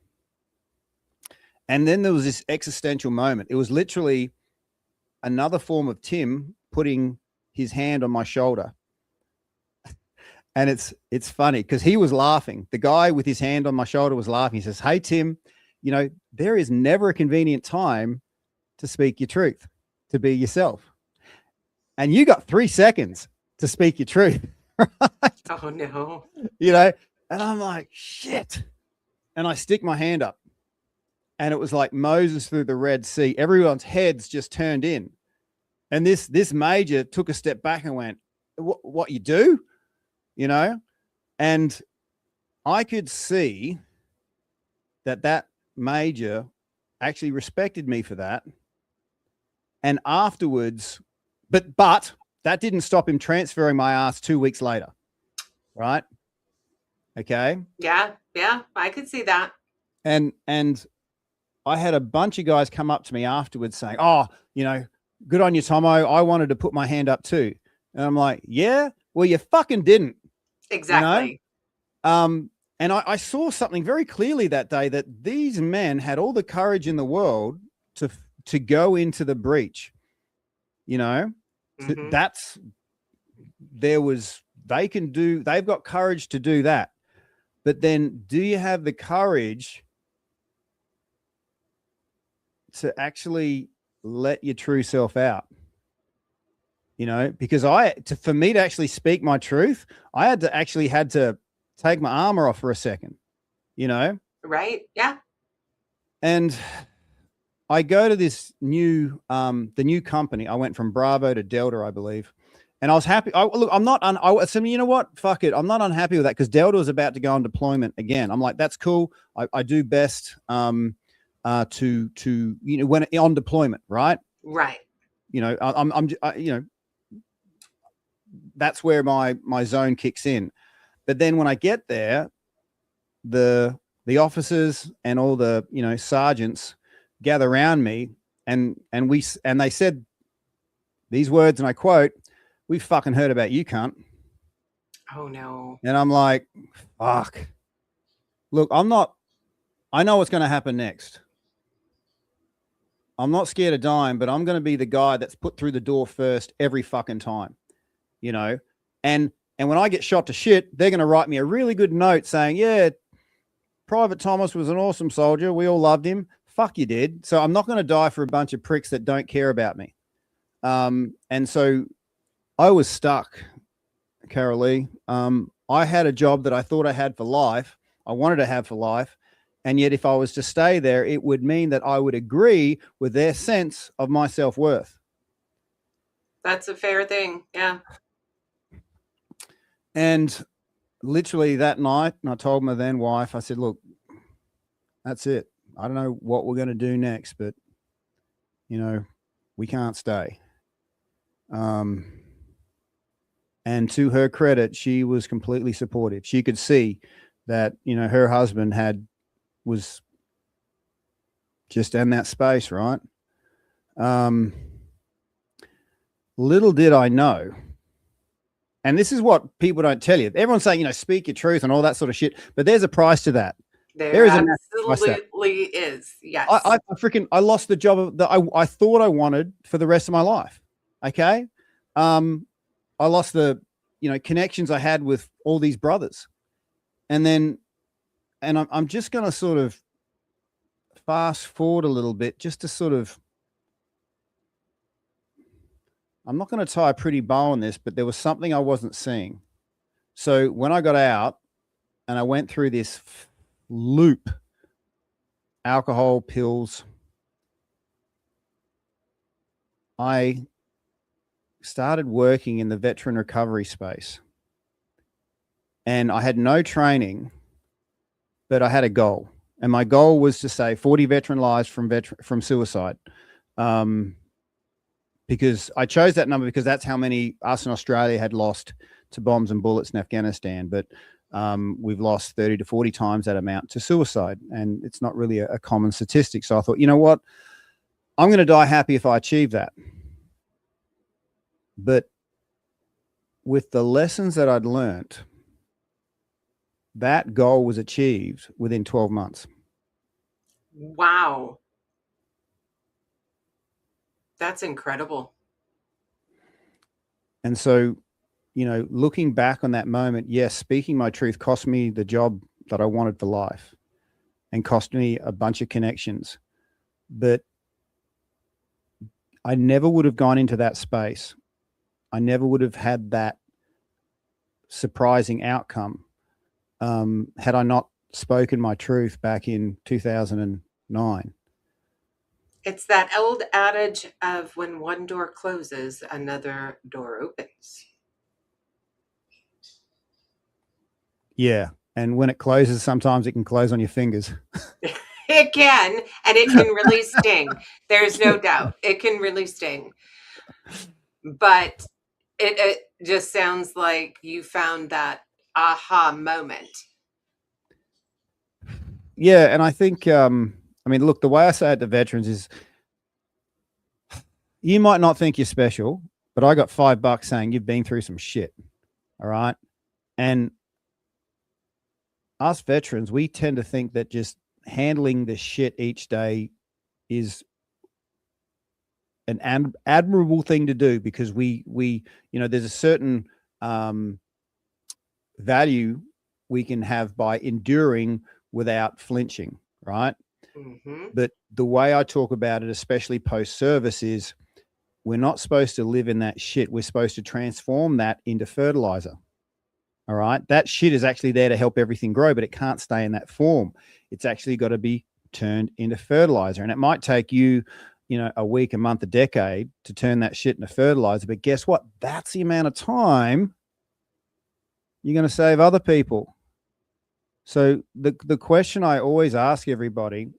And then there was this existential moment. It was literally another form of Tim putting his hand on my shoulder. And it's funny because he was laughing. The guy with his hand on my shoulder was laughing. He says, hey, Tim, there is never a convenient time to speak your truth, to be yourself. And you got 3 seconds to speak your truth. Right? Oh, no. And I'm like, shit. And I stick my hand up. And it was like Moses through the Red Sea. Everyone's heads just turned in. And this major took a step back and went, what you do? And I could see that major actually respected me for that. And afterwards, but that didn't stop him transferring my ass 2 weeks later. Right? Okay. Yeah, I could see that. And I had a bunch of guys come up to me afterwards saying, oh, good on you, Tomo. I wanted to put my hand up too. And I'm like, yeah, well, you fucking didn't. Exactly. And I saw something very clearly that day, that these men had all the courage in the world to go into the breach. Mm-hmm. They've got courage to do that. But then do you have the courage to actually let your true self out? because for me to actually speak my truth, I had to take my armor off for a second, Right. Yeah. and I go to this the new company. I went from Bravo to Delta, I believe. And I was happy. I'm not. I said, you know what? Fuck it. I'm not unhappy with that because Delta was about to go on deployment again. I'm like, that's cool. I do best when on deployment, right? Right. That's where my zone kicks in. But then when I get there, the officers and all the sergeants gather around me, and they said these words, and I quote, "We fucking heard about you, cunt." Oh no. And I'm like, fuck. Look, I know what's going to happen next. I'm not scared of dying, but I'm going to be the guy that's put through the door first every fucking time, and when I get shot to shit, they're going to write me a really good note saying, yeah, Private Thomas was an awesome soldier. We all loved him. Fuck, you did. So I'm not going to die for a bunch of pricks that don't care about me. And so I was stuck, Carol Lee. I had a job that I thought I had for life. I wanted to have for life. And yet if I was to stay there, it would mean that I would agree with their sense of my self-worth. That's a fair thing. Yeah. And literally that night, and I told my then wife, I said, look, that's it. I don't know what we're going to do next, but, we can't stay. And to her credit, she was completely supportive. She could see that, her husband was just in that space, right? Little did I know. And this is what people don't tell you. Everyone's saying, speak your truth and all that sort of shit. But there's a price to that. There is absolutely is. Yes. I lost the job that I thought I wanted for the rest of my life. Okay. I lost the, connections I had with all these brothers. And I'm just going to sort of fast forward a little bit just to sort of, I'm not going to tie a pretty bow on this, but there was something I wasn't seeing. So when I got out and I went through this loop, alcohol, pills, I started working in the veteran recovery space. And I had no training, but I had a goal. And my goal was to save 40 veteran lives from suicide. Because I chose that number because that's how many us in Australia had lost to bombs and bullets in Afghanistan. But we've lost 30 to 40 times that amount to suicide. And it's not really a common statistic. So I thought, you know what? I'm going to die happy if I achieve that. But with the lessons that I'd learned, that goal was achieved within 12 months. Wow. That's incredible. And so, looking back on that moment, yes, speaking my truth cost me the job that I wanted for life and cost me a bunch of connections. But I never would have gone into that space. I never would have had that surprising outcome had I not spoken my truth back in 2009. It's that old adage of when one door closes, another door opens. Yeah. And when it closes, sometimes it can close on your fingers. It can, and it can really sting. There's no doubt. It can really sting. But it just sounds like you found that aha moment. Yeah. And I think, look, the way I say it to veterans is you might not think you're special, but I got $5 saying you've been through some shit. All right. And us veterans, we tend to think that just handling the shit each day is an admirable thing to do because we there's a certain value we can have by enduring without flinching, right? Mm-hmm. But the way I talk about it, especially post-service, is we're not supposed to live in that shit. We're supposed to transform that into fertilizer. All right. That shit is actually there to help everything grow, but it can't stay in that form. It's actually got to be turned into fertilizer. And it might take you, a week, a month, a decade to turn that shit into fertilizer. But guess what? That's the amount of time you're going to save other people. So the question I always ask everybody,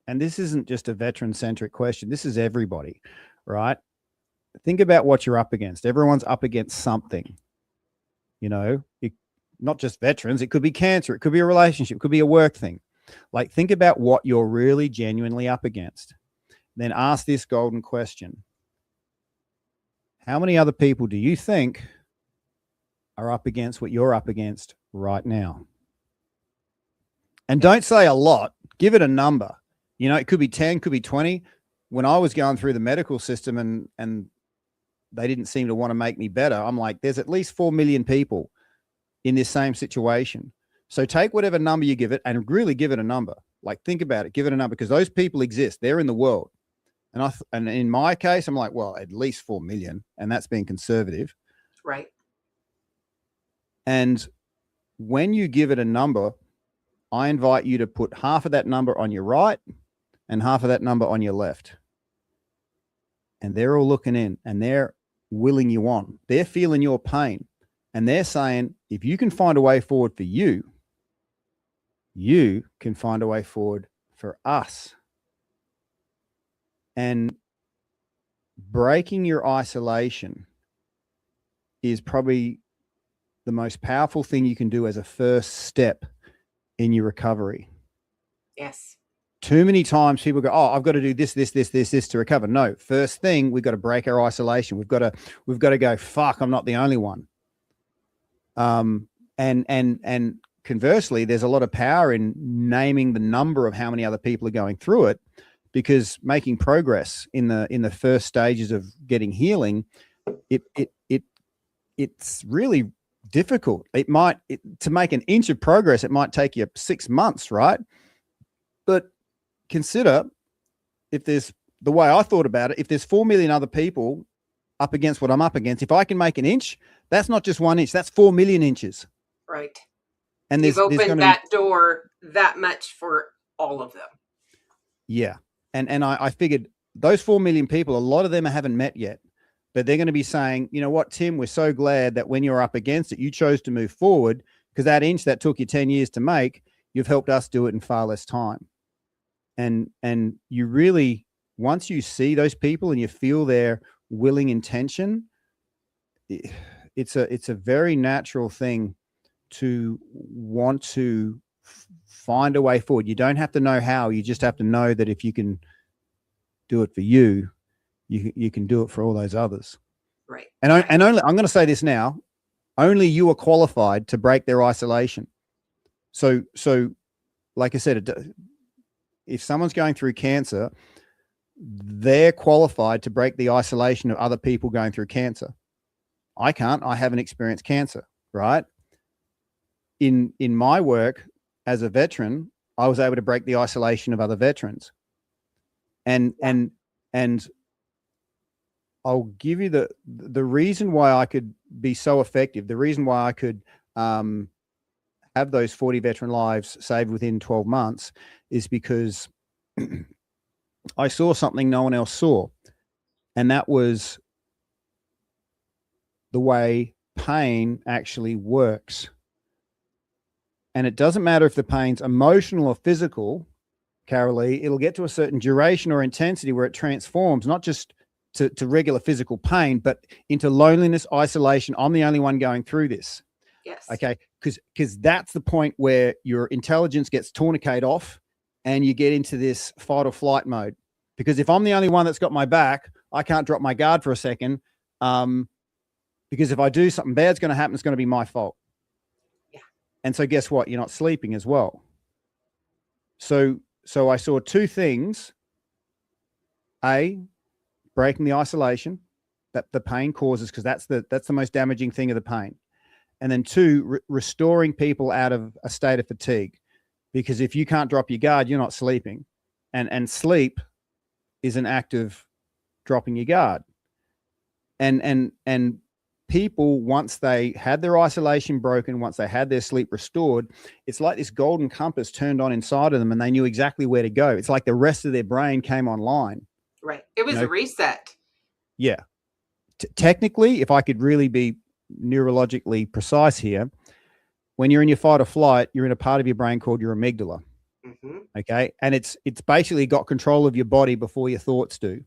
and this isn't just a veteran-centric question, this is everybody, right? Think about what you're up against. Everyone's up against something. Not just veterans. It could be cancer. It could be a relationship. It could be a work thing. Like, think about what you're really genuinely up against. Then ask this golden question. How many other people do you think are up against what you're up against right now? And don't say a lot. Give it a number. It could be 10, could be 20. When I was going through the medical system and they didn't seem to want to make me better, I'm like, there's at least 4 million people in this same situation. So take whatever number you give it and really give it a number. Like, think about it, give it a number, because those people exist. They're in the world. And in my case, I'm like, well, at least 4 million. And that's being conservative. Right. And when you give it a number, I invite you to put half of that number on your right and half of that number on your left. And they're all looking in and they're willing you on. They're feeling your pain. And they're saying, if you can find a way forward for you, you can find a way forward for us. And breaking your isolation is probably the most powerful thing you can do as a first step in your recovery. Yes. Too many times people go, oh, I've got to do this to recover. No, first thing, we've got to break our isolation. We've got to go, fuck, I'm not the only one. And conversely, there's a lot of power in naming the number of how many other people are going through it, because making progress in the first stages of getting healing, it's really difficult. To make an inch of progress, it might take you 6 months, right? But consider, if there's, the way I thought about it, if there's 4 million other people up against what I'm up against, if I can make an inch, that's not just 1 inch, that's 4 million inches. Right. And you've opened that door that much for all of them. Yeah. And I figured those 4 million people, a lot of them I haven't met yet, but they're going to be saying, you know what, Tim, we're so glad that when you're up against it, you chose to move forward, because that inch that took you 10 years to make, you've helped us do it in far less time. And you really, once you see those people and you feel their willing intention, it's a very natural thing to want to find a way forward. You don't have to know how, you just have to know that if you can do it for you, you can do it for all those others. Right. And only, I'm going to say this now, only you are qualified to break their isolation. So like I said, if someone's going through cancer, they're qualified to break the isolation of other people going through cancer. I can't. I haven't experienced cancer, right? In my work as a veteran, I was able to break the isolation of other veterans. And I'll give you the reason why I could be so effective, the reason why I could have those 40 veteran lives saved within 12 months is because I saw something no one else saw. And that was the way pain actually works. And it doesn't matter if the pain's emotional or physical, Carolee, it'll get to a certain duration or intensity where it transforms, not just to regular physical pain, but into loneliness, isolation. I'm the only one going through this. Yes. Okay. Because that's the point where your intelligence gets tourniqueted off and you get into this fight or flight mode. Because if I'm the only one that's got my back, I can't drop my guard for a second. Because if I do, something bad's going to happen. It's going to be my fault. Yeah. And so guess what? You're not sleeping as well. So I saw two things. A, breaking the isolation that the pain causes, because that's the most damaging thing of the pain. And then two, restoring people out of a state of fatigue. Because if you can't drop your guard, you're not sleeping. And sleep is an act of dropping your guard. and people, once they had their isolation broken, once they had their sleep restored, it's like this golden compass turned on inside of them, and they knew exactly where to go. It's like the rest of their brain came online. Right. It was a reset. Yeah. Technically, if I could really be neurologically precise here, when you're in your fight or flight, you're in a part of your brain called your amygdala. Mm-hmm. Okay. And it's basically got control of your body before your thoughts do.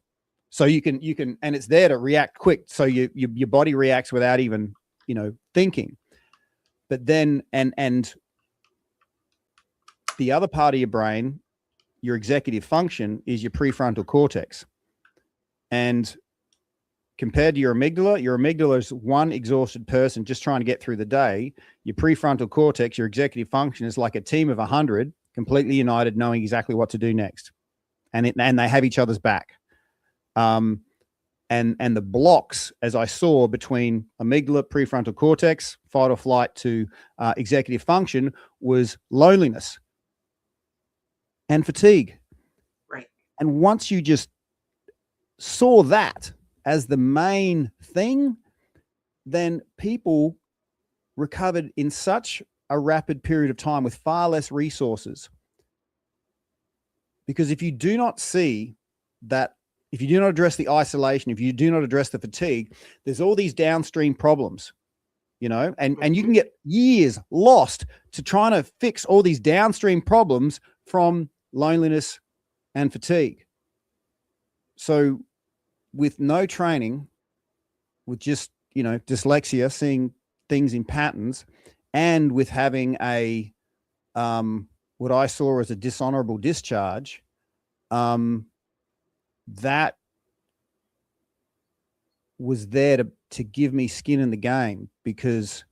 So you can, and it's there to react quick. So your body reacts without even, thinking. But then, and the other part of your brain, your executive function, is your prefrontal cortex. And compared to your amygdala is one exhausted person just trying to get through the day. Your prefrontal cortex, your executive function, is like a team of 100, completely united, knowing exactly what to do next. And they have each other's back. And the blocks, as I saw, between amygdala, prefrontal cortex, fight or flight to executive function, was loneliness and fatigue. Right. And once you just saw that as the main thing, then people recovered in such a rapid period of time with far less resources. Because if you do not see that, if you do not address the isolation, if you do not address the fatigue, there's all these downstream problems, and you can get years lost to trying to fix all these downstream problems from loneliness and fatigue. So with no training, with just, dyslexia, seeing things in patterns, and with having a, what I saw as a dishonorable discharge, that was there to give me skin in the game, because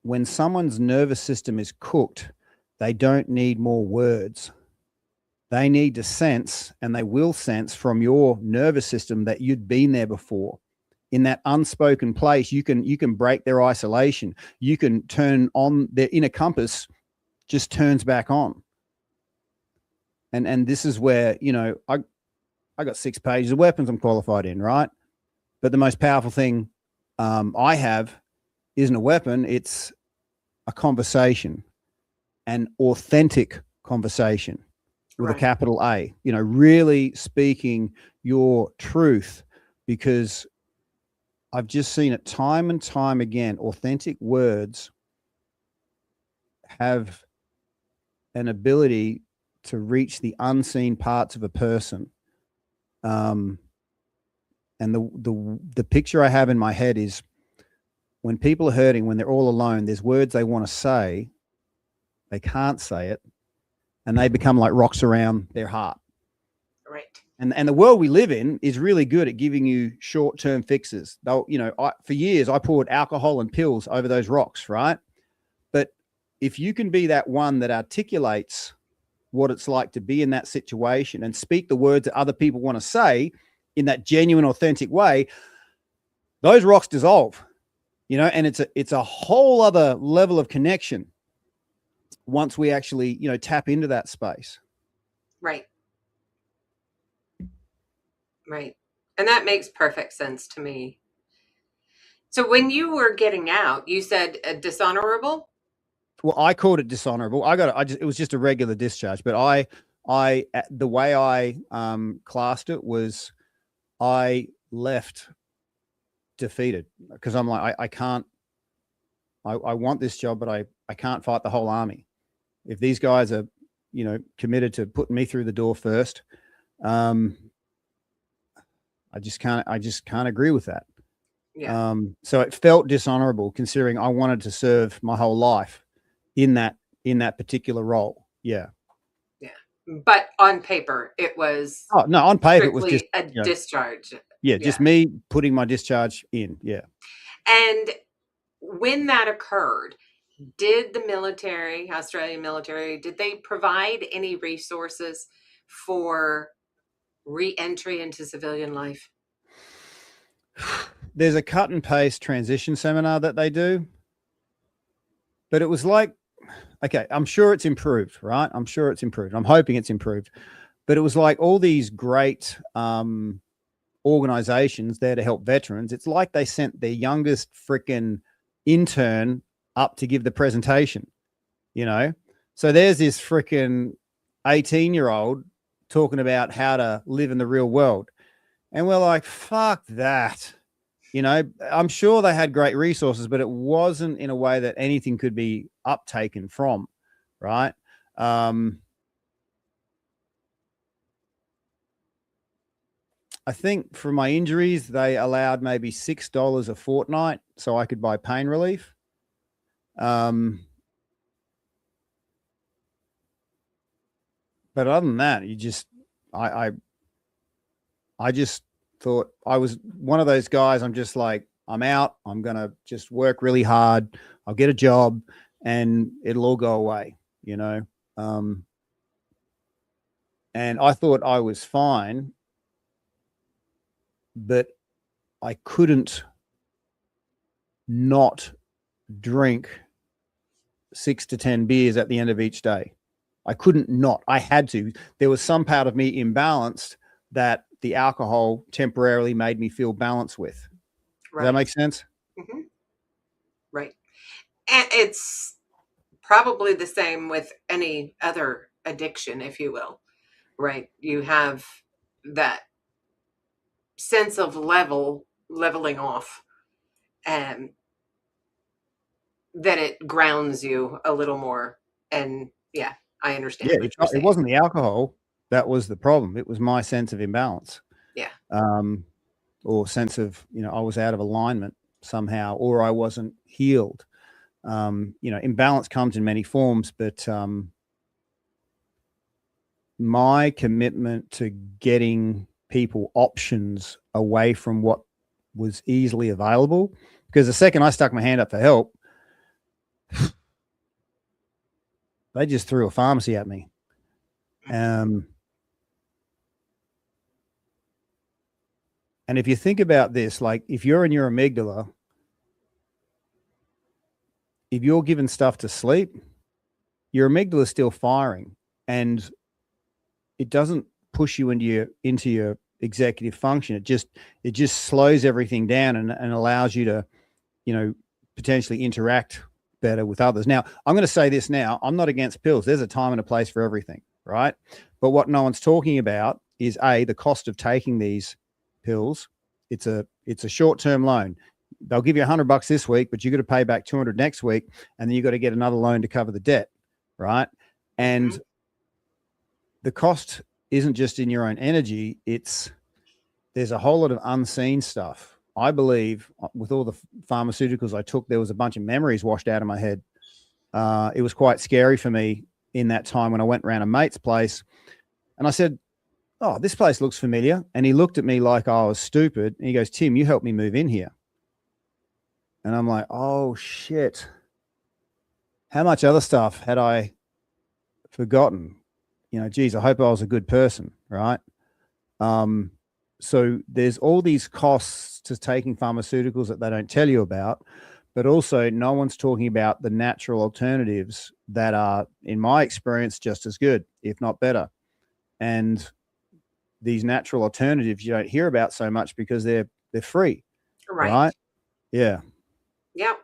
when someone's nervous system is cooked, they don't need more words. They need to sense, and they will sense from your nervous system that you'd been there before. In that unspoken place, you can break their isolation. You can turn on their inner compass, just turns back on. And this is where, I got 6 pages of weapons I'm qualified in, right? But the most powerful thing I have isn't a weapon. It's a conversation, an authentic conversation. With a capital A, really speaking your truth, because I've just seen it time and time again. Authentic words have an ability to reach the unseen parts of a person. And the picture I have in my head is when people are hurting, when they're all alone, there's words they want to say, they can't say it, and they become like rocks around their heart. Right. And the world we live in is really good at giving you short-term fixes. They'll, for years I poured alcohol and pills over those rocks, right? But if you can be that one that articulates what it's like to be in that situation and speak the words that other people want to say in that genuine, authentic way, those rocks dissolve, and it's a whole other level of connection once we actually, tap into that space. Right. Right. And that makes perfect sense to me. So when you were getting out, you said dishonorable? Well, I called it dishonorable. It was just a regular discharge, but the way I classed it was I left defeated, because I'm like, I want this job, but I can't fight the whole army. If these guys are, committed to putting me through the door first, I just can't agree with that. Yeah. So it felt dishonorable, considering I wanted to serve my whole life in that particular role. Yeah. Yeah. But on paper, it was. Oh no, on paper it was just a discharge. Yeah, just me putting my discharge in. Yeah. And when that occurred, did the military, Australian military, did they provide any resources for re-entry into civilian life? There's a cut and paste transition seminar that they do, but it was like, okay, I'm sure it's improved, right? I'm sure it's improved. I'm hoping it's improved, but it was like all these great organizations there to help veterans. It's like they sent their youngest freaking intern up to give the presentation, you know? So there's this freaking 18-year-old talking about how to live in the real world. And we're like, fuck that. You know, I'm sure they had great resources, but it wasn't in a way that anything could be uptaken from, right? I think for my injuries, they allowed maybe $6 a fortnight so I could buy pain relief. But other than that, I just thought I was one of those guys. I'm just like, I'm out. I'm going to just work really hard. I'll get a job and it'll all go away, you know? And I thought I was fine, but I couldn't not drink 6 to 10 beers at the end of each day. I couldn't not. I had to. There was some part of me imbalanced that the alcohol temporarily made me feel balanced with. Right. Does that make sense? Mm-hmm. Right. And it's probably the same with any other addiction, if you will, right? You have that sense of leveling off, and that it grounds you a little more. And yeah, I understand. Yeah, it wasn't the alcohol that was the problem. It was my sense of imbalance. Yeah. Or sense of, you know, I was out of alignment somehow, or I wasn't healed. You know, imbalance comes in many forms, but my commitment to getting people options away from what was easily available, because the second I stuck my hand up for help, they just threw a pharmacy at me. And if you think about this, like if you're in your amygdala, if you're given stuff to sleep, your amygdala is still firing, and it doesn't push you into your executive function. It just slows everything down and allows you to, you know, potentially interact better with others. Now, I'm going to say this now. I'm not against pills. There's a time and a place for everything, right? But what no one's talking about is the cost of taking these pills. It's a short-term loan. They'll give you $100 this week, but you got to pay back $200 next week, and then you got to get another loan to cover the debt, right? And the cost isn't just in your own energy. There's a whole lot of unseen stuff. I believe with all the pharmaceuticals I took, there was a bunch of memories washed out of my head. It was quite scary for me in that time when I went around a mate's place and I said, "Oh, this place looks familiar." And he looked at me like I was stupid. And he goes, "Tim, you helped me move in here." And I'm like, "Oh shit. How much other stuff had I forgotten? You know, geez, I hope I was a good person." Right. So there's all these costs to taking pharmaceuticals that they don't tell you about, but also no one's talking about the natural alternatives that are, in my experience, just as good, if not better. And these natural alternatives you don't hear about so much because they're free. Right? Yeah. Yeah.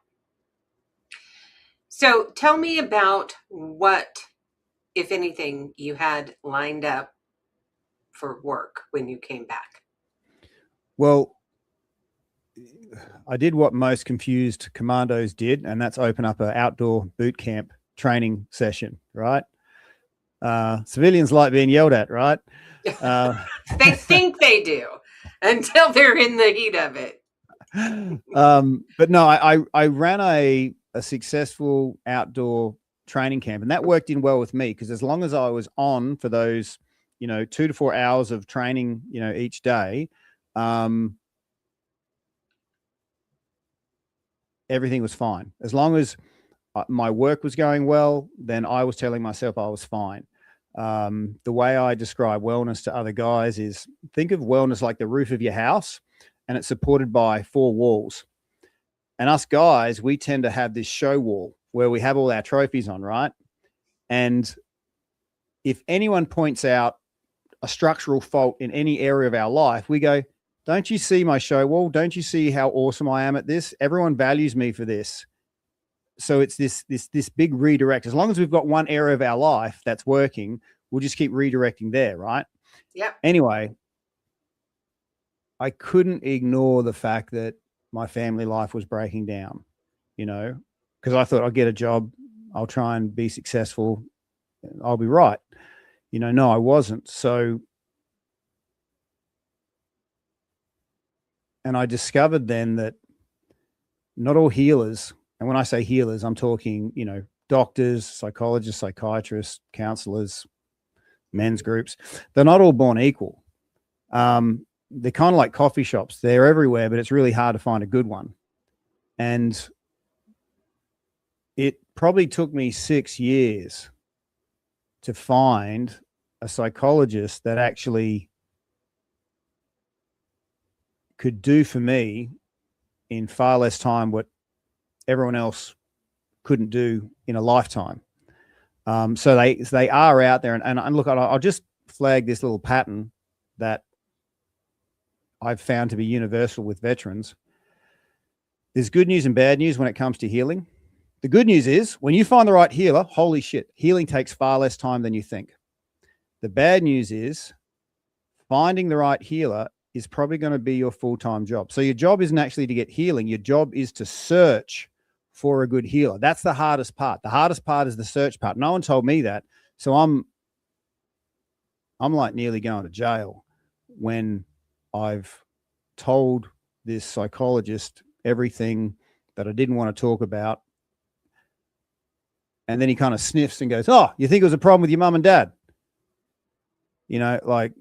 So tell me about what, if anything, you had lined up for work when you came back. Well, I did what most confused commandos did, and that's open up an outdoor boot camp training session, right? Civilians like being yelled at, right? They think they do until they're in the heat of it. But no, I ran a successful outdoor training camp, and that worked in well with me because as long as I was on for those, 2 to 4 hours of training, each day, everything was fine. As long as my work was going well, then I was telling myself I was fine. The way I describe wellness to other guys is think of wellness like the roof of your house, and it's supported by 4 walls. And us guys, we tend to have this show wall where we have all our trophies on, right? And if anyone points out a structural fault in any area of our life, we go, don't you see my show wall? Don't you see how awesome I am at this? Everyone values me for this. So it's this big redirect. As long as we've got one area of our life that's working, we'll just keep redirecting there, right? Yep. Anyway, I couldn't ignore the fact that my family life was breaking down, because I thought I'll get a job, I'll try and be successful, I'll be right. No, I wasn't. So, and I discovered then that not all healers, and when I say healers, I'm talking, doctors, psychologists, psychiatrists, counselors, men's groups, they're not all born equal. They're kind of like coffee shops. They're everywhere, but it's really hard to find a good one. And it probably took me 6 years to find a psychologist that actually could do for me in far less time what everyone else couldn't do in a lifetime. So they are out there. And look, I'll just flag this little pattern that I've found to be universal with veterans. There's good news and bad news when it comes to healing. The good news is when you find the right healer, holy shit, healing takes far less time than you think. The bad news is finding the right healer is probably going to be your full-time job. So your job isn't actually to get healing. Your job is to search for a good healer. That's the hardest part. The hardest part is the search part. No one told me that. So I'm like nearly going to jail when I've told this psychologist everything that I didn't want to talk about. And then he kind of sniffs and goes, "Oh, you think it was a problem with your mum and dad?" Like,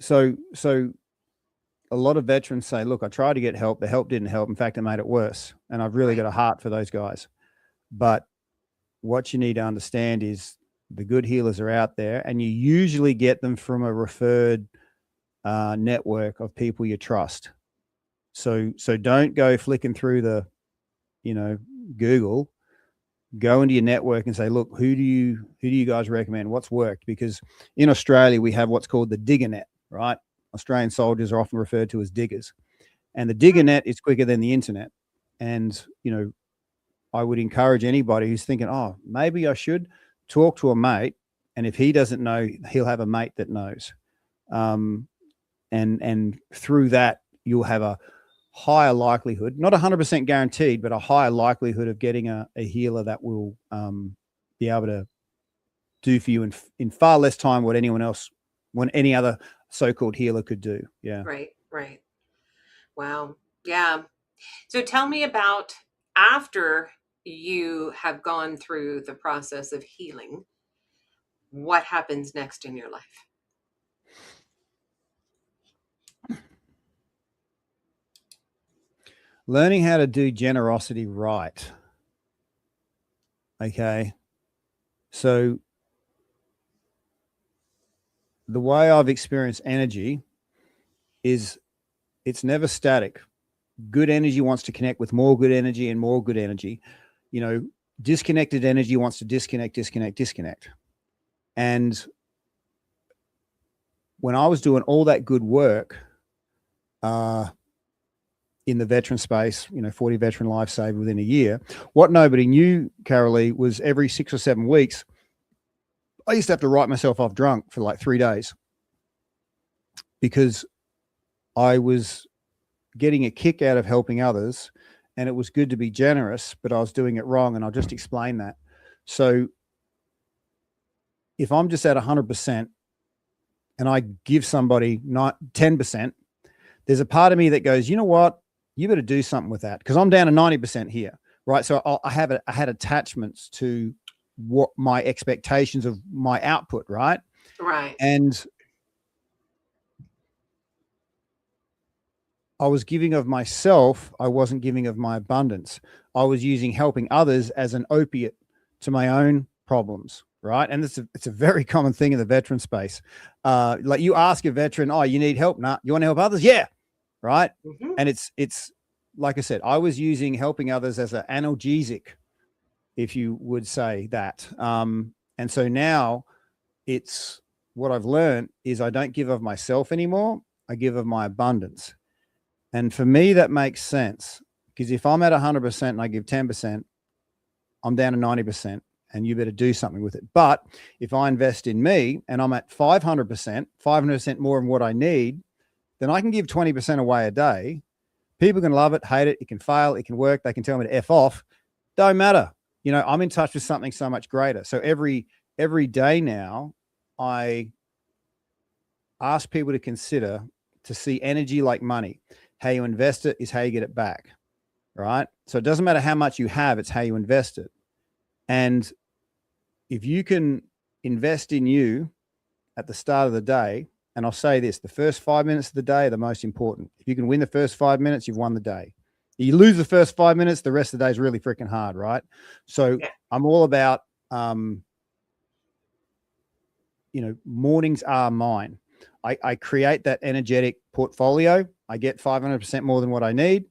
so a lot of veterans say, "Look, I tried to get help. The help didn't help. In fact, it made it worse." And I've really got a heart for those guys. But what you need to understand is the good healers are out there, and you usually get them from a referred network of people you trust. So don't go flicking through the, Google. Go into your network and say, "Look, who do you guys recommend? What's worked?" Because in Australia we have what's called the digger net, right? Australian soldiers are often referred to as diggers, and the digger net is quicker than the internet. And I would encourage anybody who's thinking, "Oh, maybe I should," talk to a mate, and if he doesn't know, he'll have a mate that knows. And through that, you'll have a higher likelihood, not 100% guaranteed, but a higher likelihood of getting a healer that will be able to do for you in far less time what any other so-called healer could do. Yeah. Right. Wow. Yeah. So tell me about after you have gone through the process of healing, what happens next in your life? Learning how to do generosity right. Okay. So the way I've experienced energy is it's never static. Good energy wants to connect with more good energy and more good energy. Disconnected energy wants to disconnect. And when I was doing all that good work, in the veteran space, 40 veteran life saved within a year. What nobody knew, Carolee, was every 6 or 7 weeks, I used to have to write myself off drunk for like 3 days because I was getting a kick out of helping others, and it was good to be generous, but I was doing it wrong. And I'll just explain that. So if I'm just at 100% and I give somebody not 10%, there's a part of me that goes, "You know what? You better do something with that," because I'm down to 90% here, right? So I had attachments to what my expectations of my output, right? Right. And I was giving of myself. I wasn't giving of my abundance. I was using helping others as an opiate to my own problems, right? And it's a very common thing in the veteran space. Like you ask a veteran, "Oh, you need help?" "Nah." "You want to help others?" "Yeah." Right. Mm-hmm. And it's like I said, I was using helping others as an analgesic, if you would say that. And so now it's what I've learned is I don't give of myself anymore. I give of my abundance. And for me, that makes sense, because if I'm at 100% and I give 10%, I'm down to 90%, and you better do something with it. But if I invest in me and I'm at 500% more than what I need, then I can give 20% away a day. People can love it, hate it. It can fail. It can work. They can tell me to F off. Don't matter. You know, I'm in touch with something so much greater. So every day now, I ask people to consider, to see energy like money. How you invest it is how you get it back, right? So it doesn't matter how much you have, it's how you invest it. And if you can invest in you at the start of the day, and I'll say this, the first 5 minutes of the day are the most important. If you can win the first 5 minutes, you've won the day. You lose the first 5 minutes, the rest of the day is really freaking hard, right? So I'm all about, mornings are mine. I create that energetic portfolio. I get 500% more than what I need.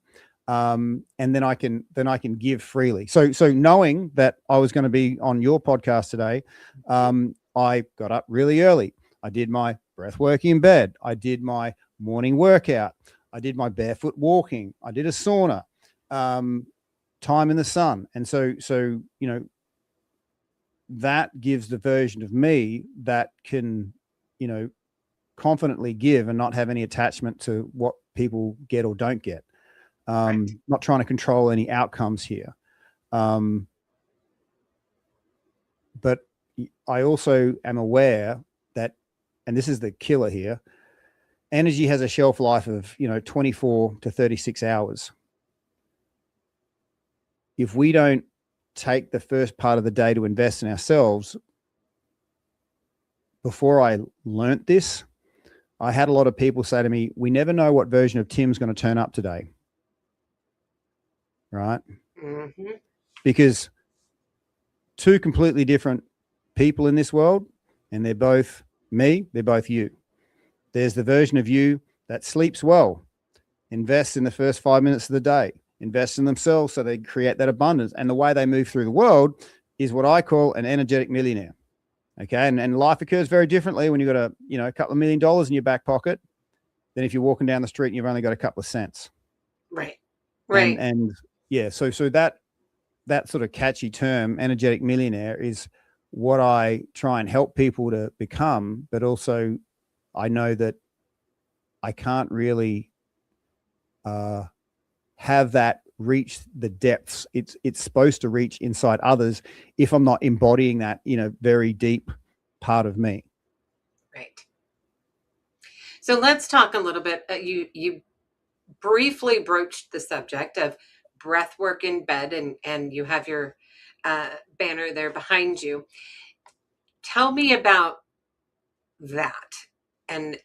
And then I can give freely. So knowing that I was going to be on your podcast today, I got up really early. I did my breath work in bed. I did my morning workout. I did my barefoot walking. I did a sauna, time in the sun. And so, that gives the version of me that can, confidently give and not have any attachment to what people get or don't get. Not trying to control any outcomes here. But I also am aware that, and this is the killer here, energy has a shelf life of, 24 to 36 hours. If we don't take the first part of the day to invest in ourselves, before I learnt this, I had a lot of people say to me, we never know what version of Tim's going to turn up today. Right? Mm-hmm. Because two completely different people in this world, and they're both me, they're both you. There's the version of you that sleeps well, invests in the first 5 minutes of the day, invest in themselves so they create that abundance. And the way they move through the world is what I call an energetic millionaire. Okay. And life occurs very differently when you've got a couple of $1 million in your back pocket than if you're walking down the street and you've only got a couple of cents. Right. Right. And yeah, so that sort of catchy term, energetic millionaire, is what I try and help people to become. But also I know that I can't really have that reach the depths it's supposed to reach inside others if I'm not embodying that very deep part of me. Right. So let's talk a little bit. You briefly broached the subject of breath work in bed, and you have your banner there behind you. Tell me about that, and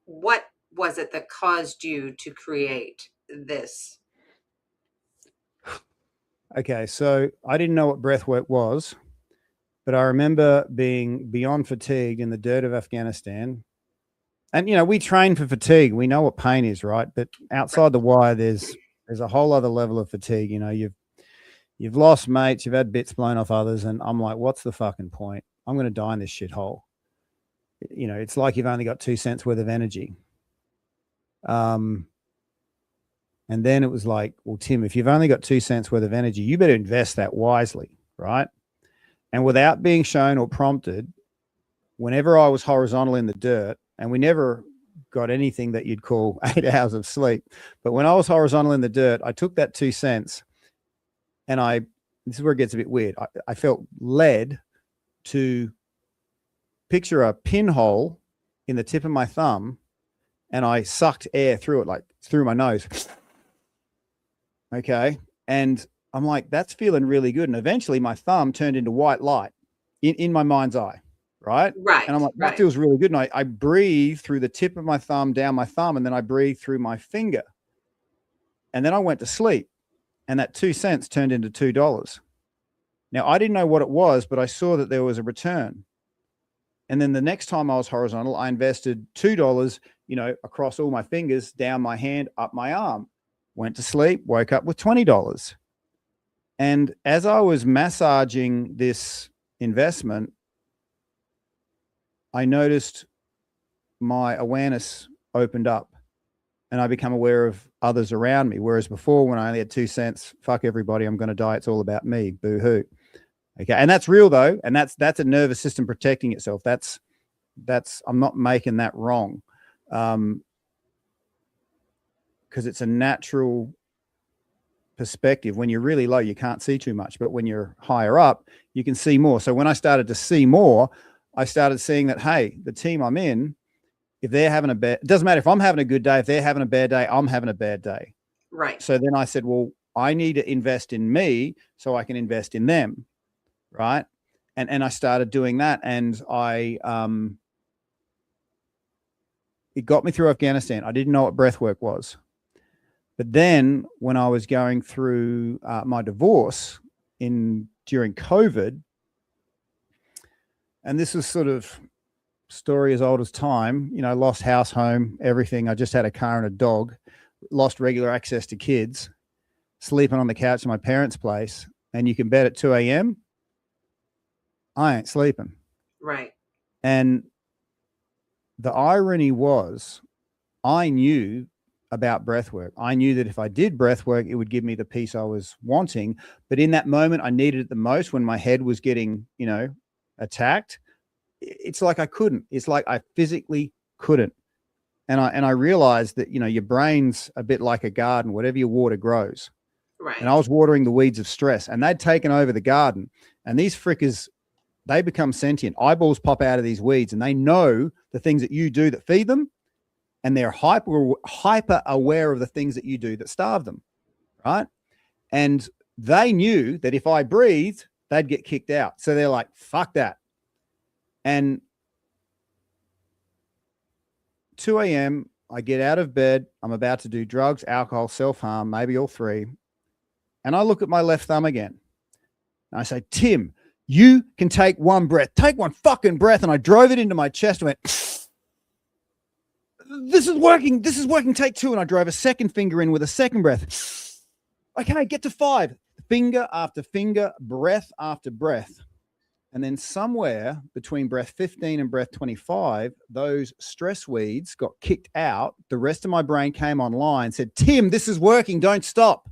what was it that caused you to create this? Okay, so I didn't know what breath work was, but I remember being beyond fatigued in the dirt of Afghanistan. And, we train for fatigue. We know what pain is, right? But outside the wire, there's a whole other level of fatigue. You've lost mates, you've had bits blown off others. And I'm like, what's the fucking point? I'm going to die in this shithole. It's like you've only got 2 cents worth of energy. And then it was like, well, Tim, if you've only got 2 cents worth of energy, you better invest that wisely, right? And without being shown or prompted, whenever I was horizontal in the dirt, and we never got anything that you'd call 8 hours of sleep, but when I was horizontal in the dirt, I took that 2 cents and this is where it gets a bit weird. I felt led to picture a pinhole in the tip of my thumb, and I sucked air through it, like through my nose. Okay. And I'm like, that's feeling really good. And eventually my thumb turned into white light in my mind's eye. Right. Right. And I'm like, that feels really good. And I breathe through the tip of my thumb down my thumb, and then I breathe through my finger. And then I went to sleep, and that 2 cents turned into $2. Now I didn't know what it was, but I saw that there was a return. And then the next time I was horizontal, I invested $2, across all my fingers, down my hand, up my arm. Went to sleep, woke up with $20. And as I was massaging this investment, I noticed my awareness opened up and I become aware of others around me. Whereas before, when I only had 2 cents, fuck everybody, I'm going to die. It's all about me. Boo hoo. Okay. And that's real though. And that's a nervous system protecting itself. I'm not making that wrong. Because it's a natural perspective. When you're really low, you can't see too much, but when you're higher up, you can see more. So when I started to see more, I started seeing that, hey, the team I'm in, if they're having a bad, it doesn't matter if I'm having a good day, if they're having a bad day, I'm having a bad day. Right. So then I said, well, I need to invest in me so I can invest in them. Right. And I started doing that. And it got me through Afghanistan. I didn't know what breathwork was. But then when I was going through my divorce during COVID, and this was sort of story as old as time, lost house, home, everything. I just had a car and a dog, lost regular access to kids, sleeping on the couch in my parents' place. And you can bet at 2 a.m., I ain't sleeping. Right. And the irony was I knew about breathwork. I knew that if I did breathwork, it would give me the peace I was wanting. But in that moment, I needed it the most when my head was getting, attacked. It's like I couldn't. It's like I physically couldn't. And I realized that, your brain's a bit like a garden. Whatever you water grows. Right. And I was watering the weeds of stress, and they'd taken over the garden. And these frickers, they become sentient. Eyeballs pop out of these weeds, and they know the things that you do that feed them. And they're hyper aware of the things that you do that starve them, right? And they knew that if I breathed, they'd get kicked out. So they're like, fuck that. And 2 a.m., I get out of bed. I'm about to do drugs, alcohol, self-harm, maybe all three. And I look at my left thumb again. And I say, Tim, you can take one breath. Take one fucking breath. And I drove it into my chest and went, this is working. This is working. Take two. And I drove a second finger in with a second breath. Okay, get to 5. Finger after finger, breath after breath. And then somewhere between breath 15 and breath 25, those stress weeds got kicked out. The rest of my brain came online, said, Tim, this is working. Don't stop.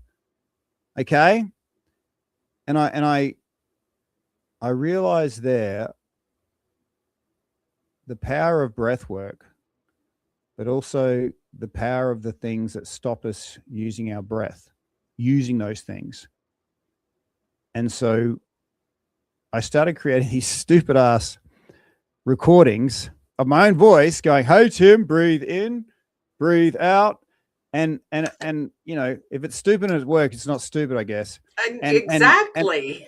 Okay. And I realized there the power of breath work, but also the power of the things that stop us using our breath, using those things. And so I started creating these stupid ass recordings of my own voice going, hey, Tim, breathe in, breathe out. And if it's stupid at work, it's not stupid, I guess. Exactly.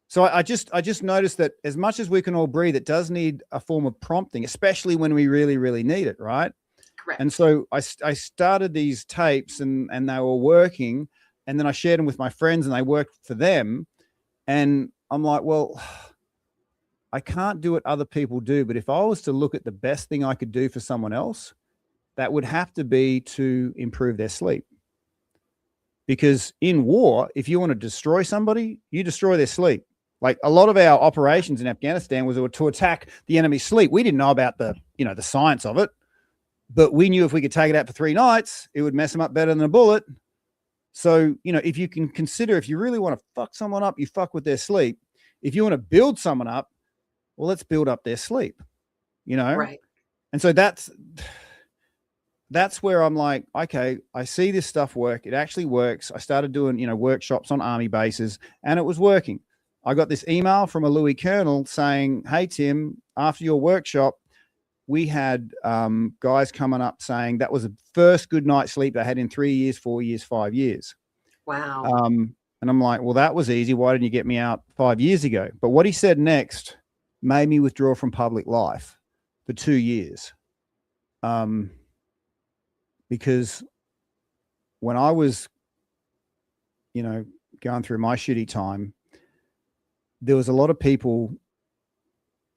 So I just noticed that as much as we can all breathe, it does need a form of prompting, especially when we really, really need it, right? Correct. And so I started these tapes and they were working, and then I shared them with my friends and they worked for them. And I'm like, well, I can't do what other people do, but if I was to look at the best thing I could do for someone else, that would have to be to improve their sleep. Because in war, if you want to destroy somebody, you destroy their sleep. Like a lot of our operations in Afghanistan was to attack the enemy's sleep. We didn't know about the science of it, but we knew if we could take it out for 3 nights, it would mess them up better than a bullet. So, if you can consider, if you really want to fuck someone up, you fuck with their sleep. If you want to build someone up, well, let's build up their sleep, Right. And so that's where I'm like, okay, I see this stuff work. It actually works. I started doing, workshops on army bases, and it was working. I got this email from a Louis Colonel saying, hey, Tim, after your workshop, we had guys coming up saying that was the first good night's sleep they had in 3 years, 4 years, 5 years. Wow. And I'm like, well, that was easy. Why didn't you get me out 5 years ago? But what he said next made me withdraw from public life for 2 years. Because when I was, going through my shitty time, there was a lot of people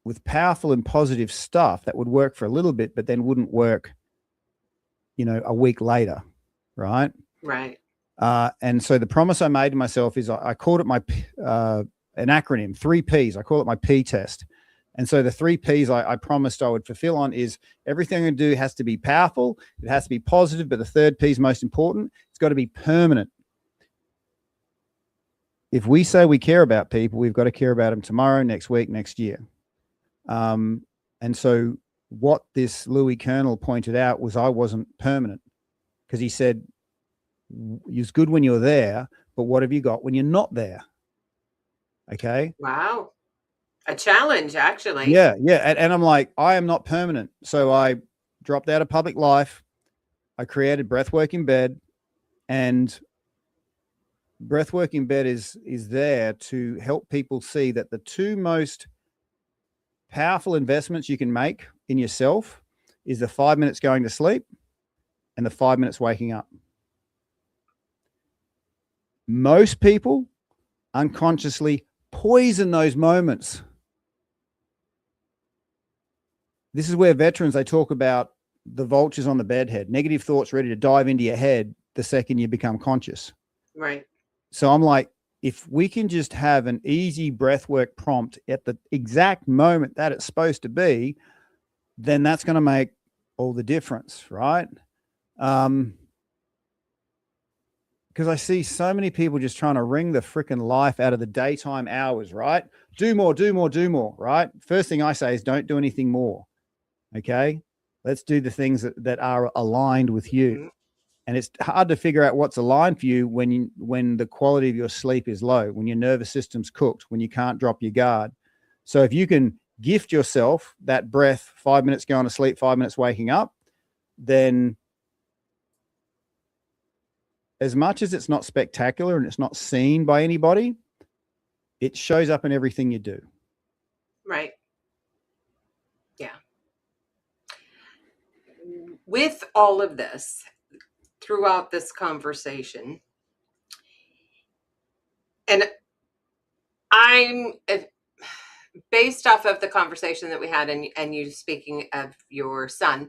with powerful and positive stuff that would work for a little bit, but then wouldn't work, a week later. Right. Right. And so the promise I made to myself is I called it an acronym, 3 Ps. I call it my P test. And so the 3 Ps I promised I would fulfill on is everything I do has to be powerful. It has to be positive. But the 3rd P is most important. It's got to be permanent. If we say we care about people, we've got to care about them tomorrow, next week, next year. And so what this Louis Colonel pointed out was I wasn't permanent, because he said, it's good when you're there, but what have you got when you're not there? Okay. Wow. A challenge, actually. Yeah. And I'm like, I am not permanent. So I dropped out of public life. I created breathwork in bed, and breathwork in bed is there to help people see that the 2 most powerful investments you can make in yourself is the 5 minutes going to sleep and the 5 minutes waking up. Most people unconsciously poison those moments. This is where veterans, they talk about the vultures on the bedhead, negative thoughts ready to dive into your head the second you become conscious. Right. So I'm like, if we can just have an easy breathwork prompt at the exact moment that it's supposed to be, then that's going to make all the difference, right? Because I see so many people just trying to wring the freaking life out of the daytime hours, right? Do more, right? First thing I say is don't do anything more, okay? Let's do the things that are aligned with you. Mm-hmm. And it's hard to figure out what's aligned for you when the quality of your sleep is low, when your nervous system's cooked, when you can't drop your guard. So if you can gift yourself that breath, 5 minutes going to sleep, 5 minutes waking up, then as much as it's not spectacular and it's not seen by anybody, it shows up in everything you do. Right. Yeah. With all of this, throughout this conversation, and I'm based off of the conversation that we had and you speaking of your son,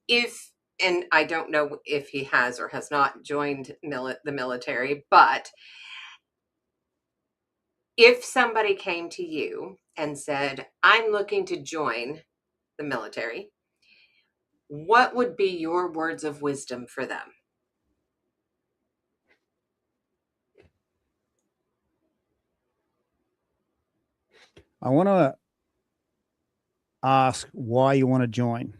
and I don't know if he has or has not joined the military, but if somebody came to you and said, I'm looking to join the military, what would be your words of wisdom for them? I want to ask why you want to join.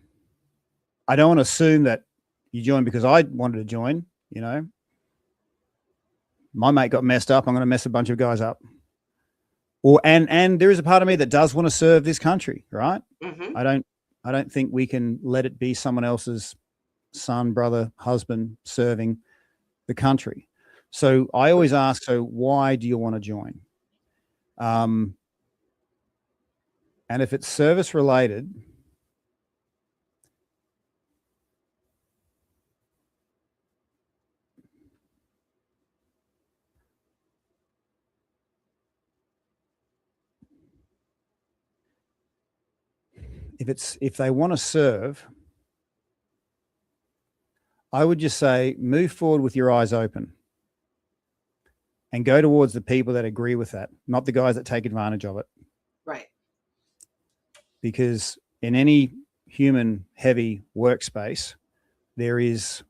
I don't want to assume that you joined because I wanted to join, you know. My mate got messed up. I'm going to mess a bunch of guys up. And there is a part of me that does want to serve this country, right? Mm-hmm. I don't think we can let it be someone else's son, brother, husband serving the country. So I always ask, so why do you want to join? And if it's service related, if they want to serve, I would just say move forward with your eyes open and go towards the people that agree with that, not the guys that take advantage of it. Right. Because in any human heavy workspace, there is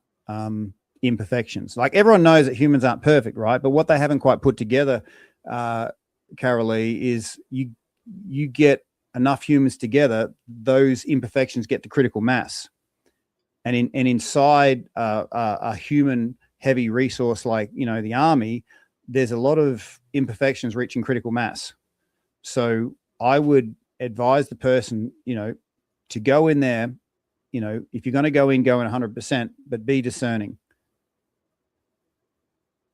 imperfections. Like everyone knows that humans aren't perfect, right? But what they haven't quite put together, Carolee, is you get enough humans together, those imperfections get to critical mass. And inside a human heavy resource like, you know, the army, there's a lot of imperfections reaching critical mass. So I would advise the person, you know, to go in there, you know, if you're going to go in 100%, but be discerning.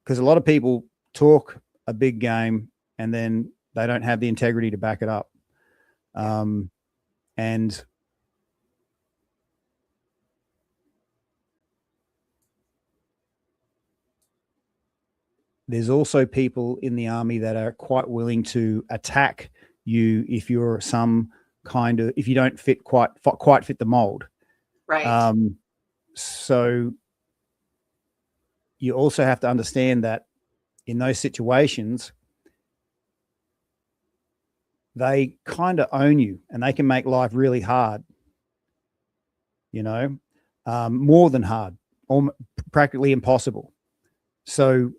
Because a lot of people talk a big game and then they don't have the integrity to back it up. And there's also people in the army that are quite willing to attack you if you're some kind of, if you don't quite fit the mold. Right. So you also have to understand that in those situations, they kind of own you and they can make life really hard, more than hard, or practically impossible. So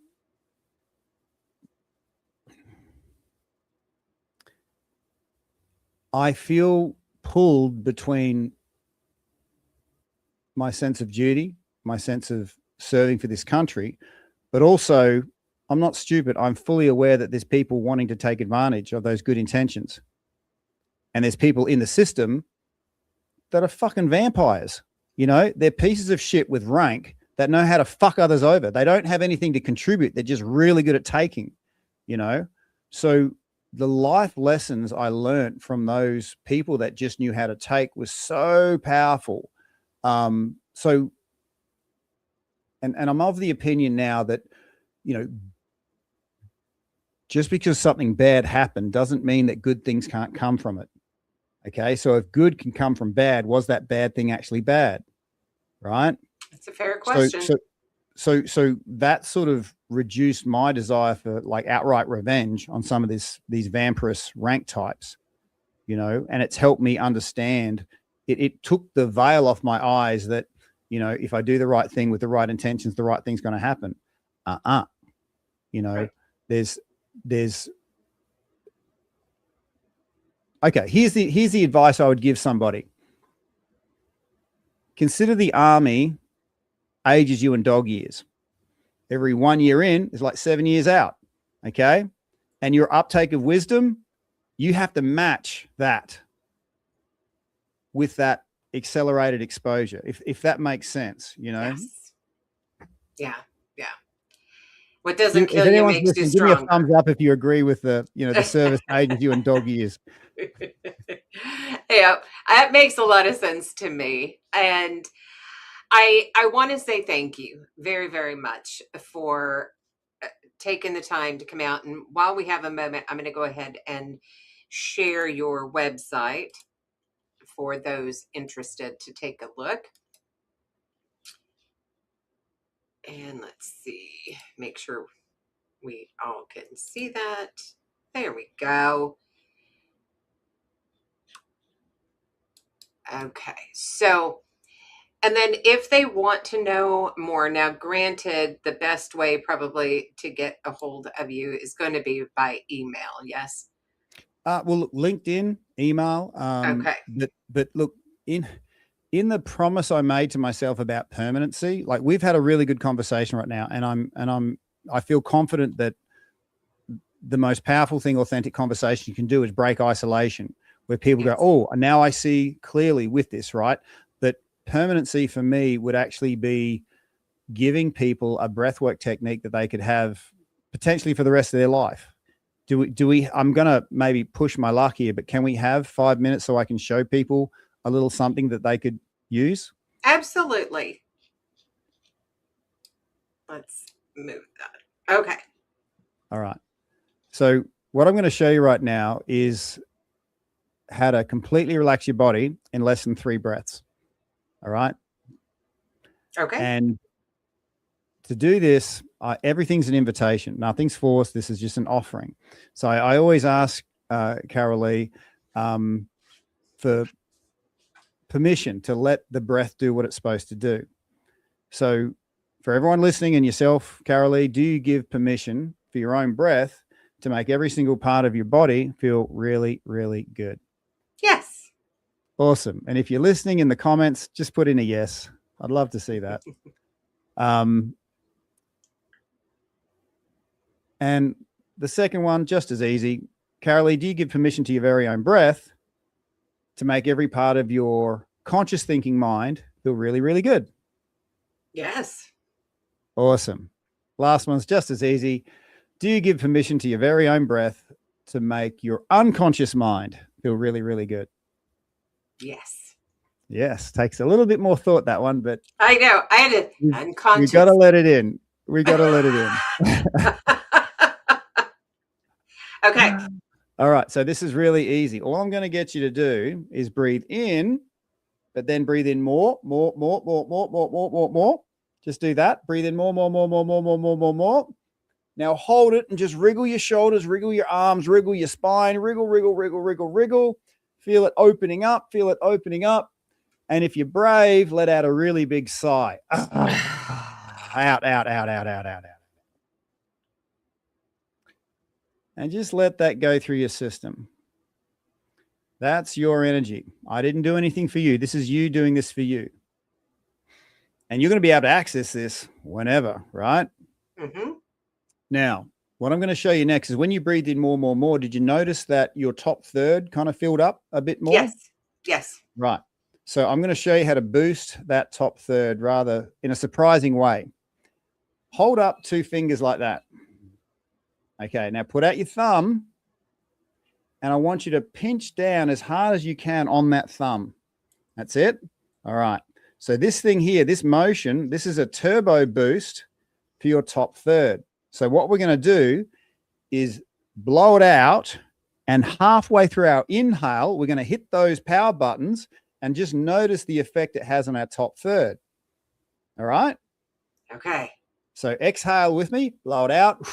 I feel pulled between my sense of duty, my sense of serving for this country, but also I'm not stupid. I'm fully aware that there's people wanting to take advantage of those good intentions. And there's people in the system that are fucking vampires. They're pieces of shit with rank that know how to fuck others over. They don't have anything to contribute. They're just really good at taking, So the life lessons I learned from those people that just knew how to take was so powerful. And I'm of the opinion now that, just because something bad happened doesn't mean that good things can't come from it. Okay. So if good can come from bad, was that bad thing actually bad? Right. That's a fair question. So that sort of reduced my desire for like outright revenge on some of these vampirous rank types, and it's helped me understand it took the veil off my eyes that, if I do the right thing with the right intentions, the right thing's going to happen. Right. There's okay. Here's the advice I would give somebody. Consider the army ages you in dog years. Every 1 year in is like 7 years out. Okay. And your uptake of wisdom, you have to match that with that accelerated exposure. If that makes sense, Yes. Yeah. What doesn't kill you makes you stronger. Give me a thumbs up if you agree with the service ages you in dog years. Yeah, that makes a lot of sense to me. And I want to say thank you very, very much for taking the time to come out. And while we have a moment, I'm going to go ahead and share your website for those interested to take a look. And let's see, make sure we all can see that. There we go. Okay, so, and then if they want to know more, now granted, the best way probably to get a hold of you is going to be by email, yes? Well, look, LinkedIn, email. Okay. But look, in the promise I made to myself about permanency, like we've had a really good conversation right now, and I feel confident that the most powerful thing authentic conversation you can do is break isolation, where people go, oh, now I see clearly with this, right? That permanency for me would actually be giving people a breathwork technique that they could have potentially for the rest of their life. Do we, I'm going to maybe push my luck here, but can we have 5 minutes so I can show people a little something that they could use? Absolutely. Let's move that. Okay. All right. So what I'm going to show you right now is how to completely relax your body in less than 3 breaths. All right. Okay. And to do this, everything's an invitation. Nothing's forced. This is just an offering. So I always ask Carol Lee for permission to let the breath do what it's supposed to do. So for everyone listening and yourself, Carol Lee, do you give permission for your own breath to make every single part of your body feel really, really good? Yes. Awesome. And if you're listening in the comments, just put in a yes. I'd love to see that. And the second one, just as easy. Carol Lee, do you give permission to your very own breath to make every part of your conscious thinking mind feel really, really good? Yes. Awesome. Last one's just as easy. Do you give permission to your very own breath to make your unconscious mind feel really, really good? Yes. Yes. Takes a little bit more thought, that one, but I know. I had to unconscious. We got to let it in. We got to let it in. Okay. All right. So this is really easy. All I'm going to get you to do is breathe in, but then breathe in more. Just do that. Breathe in more. Now hold it and just wriggle your shoulders, wriggle your arms, wriggle your spine, wriggle, wriggle, wriggle, wriggle, wriggle. Feel it opening up, feel it opening up. And if you're brave, let out a really big sigh. Out, out, out, out, out, out, out. And just let that go through your system. That's your energy. I didn't do anything for you. This is you doing this for you. And you're going to be able to access this whenever, right? Mm-hmm. Now, what I'm going to show you next is when you breathe in more, did you notice that your top third kind of filled up a bit more? Yes. Right. So I'm going to show you how to boost that top third rather in a surprising way. Hold up 2 fingers like that. Okay, now put out your thumb and I want you to pinch down as hard as you can on that thumb. That's it. All right. So this thing here, this motion, this is a turbo boost for your top third. So what we're going to do is blow it out, and halfway through our inhale, we're going to hit those power buttons and just notice the effect it has on our top third. All right. Okay. So exhale with me, blow it out.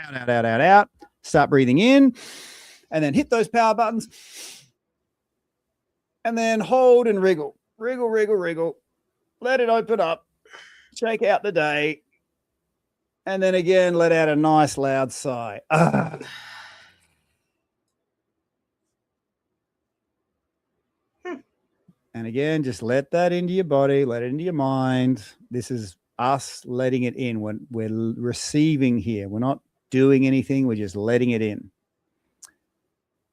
Out, out, out, out, out. Start breathing in and then hit those power buttons and then hold and wriggle, wriggle, wriggle, wriggle. Let it open up, shake out the day. And then again, let out a nice loud sigh. And again, just let that into your body, let it into your mind. This is us letting it in. When we're receiving here, we're not doing anything, we're just letting it in.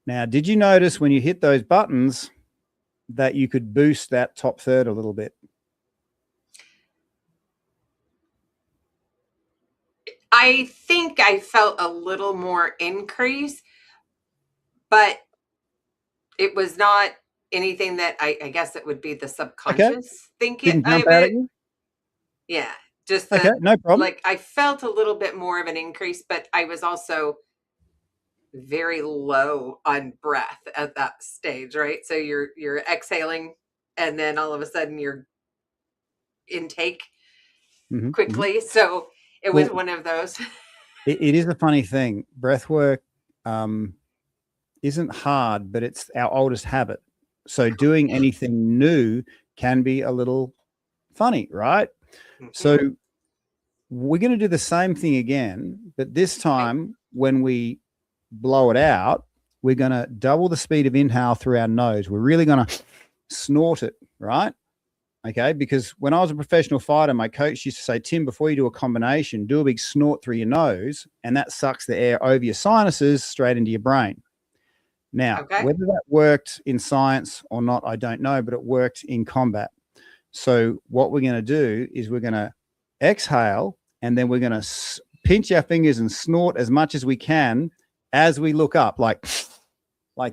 Now, did you notice when you hit those buttons that you could boost that top third a little bit? I think I felt a little more increase, but it was not anything that I guess it would be the subconscious thinking. Didn't jump out at you? Yeah. Just Okay, no problem. Like I felt a little bit more of an increase, but I was also very low on breath at that stage, right? So you're exhaling and then all of a sudden your intake quickly. So it was one of those. It is a funny thing. Breath work isn't hard, but it's our oldest habit. So doing anything new can be a little funny, right? So we're going to do the same thing again, but this time when we blow it out, we're going to double the speed of inhale through our nose. We're really going to snort it, right? Okay, because when I was a professional fighter, my coach used to say, Tim, before you do a combination, do a big snort through your nose, and that sucks the air over your sinuses straight into your brain. Now, whether that worked in science or not, I don't know, but it worked in combat. So what we're going to do is we're going to exhale, and then we're going to pinch our fingers and snort as much as we can as we look up, like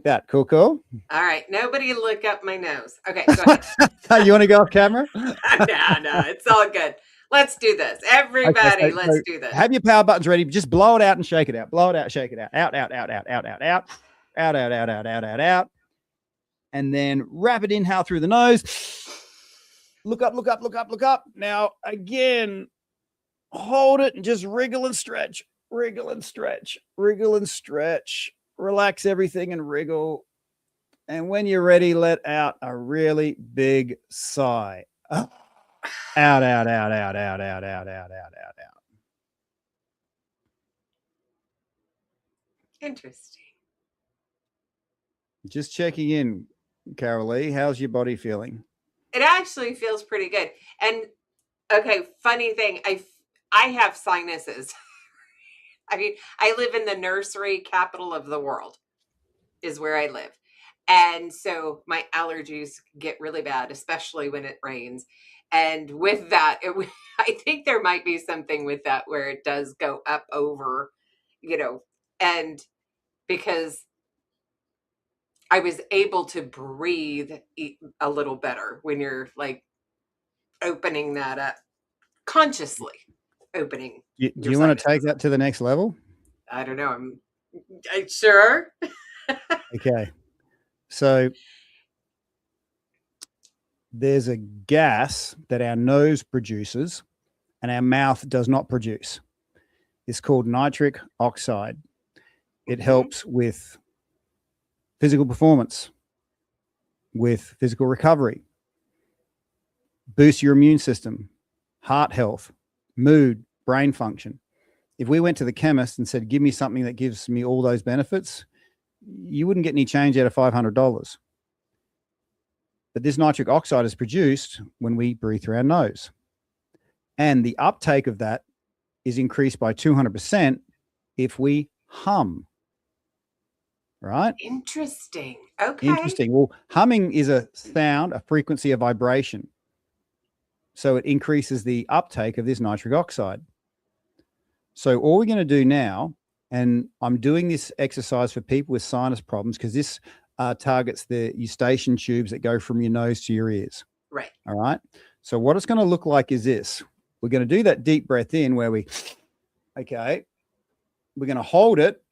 that. Cool. All right. Nobody look up my nose. Okay, go ahead. You want to go off camera? No, it's all good. Let's do this. Everybody, let's do this. Have your power buttons ready. Just blow it out and shake it out. Blow it out, shake it out. Out, out, out, out, out, out, out. Out, out, out, out, out, out, out. And then rapid inhale through the nose. Look up, look up, look up, look up. Now, again, hold it and just wriggle and stretch. Wriggle and stretch. Wriggle and stretch. Relax everything and wriggle. And when you're ready, let out a really big sigh. Out, out, out, out, out, out, out, out, out, out. Interesting. Just checking in, Carol Lee. How's your body feeling? It actually feels pretty good. And okay, funny thing, I have sinuses. I mean, I live in the nursery capital of the world, is where I live. And so my allergies get really bad, especially when it rains. And with that, I think there might be something with that where it does go up over, and because I was able to breathe a little better when you're like opening that up, consciously opening. Do you want to take that to the next level? I don't know. I'm sure. Okay. So there's a gas that our nose produces and our mouth does not produce. is called nitric oxide. It helps with physical performance, with physical recovery, boosts your immune system, heart health, mood, brain function. If we went to the chemist and said, give me something that gives me all those benefits, you wouldn't get any change out of $500. But this nitric oxide is produced when we breathe through our nose. And the uptake of that is increased by 200% if we hum. Right? Interesting. Okay. Interesting. Well, humming is a sound, a frequency, a vibration. So it increases the uptake of this nitric oxide. So all we're going to do now, and I'm doing this exercise for people with sinus problems because this targets the eustachian tubes that go from your nose to your ears. Right. All right. So what it's going to look like is this. We're going to do that deep breath in where we're going to hold it.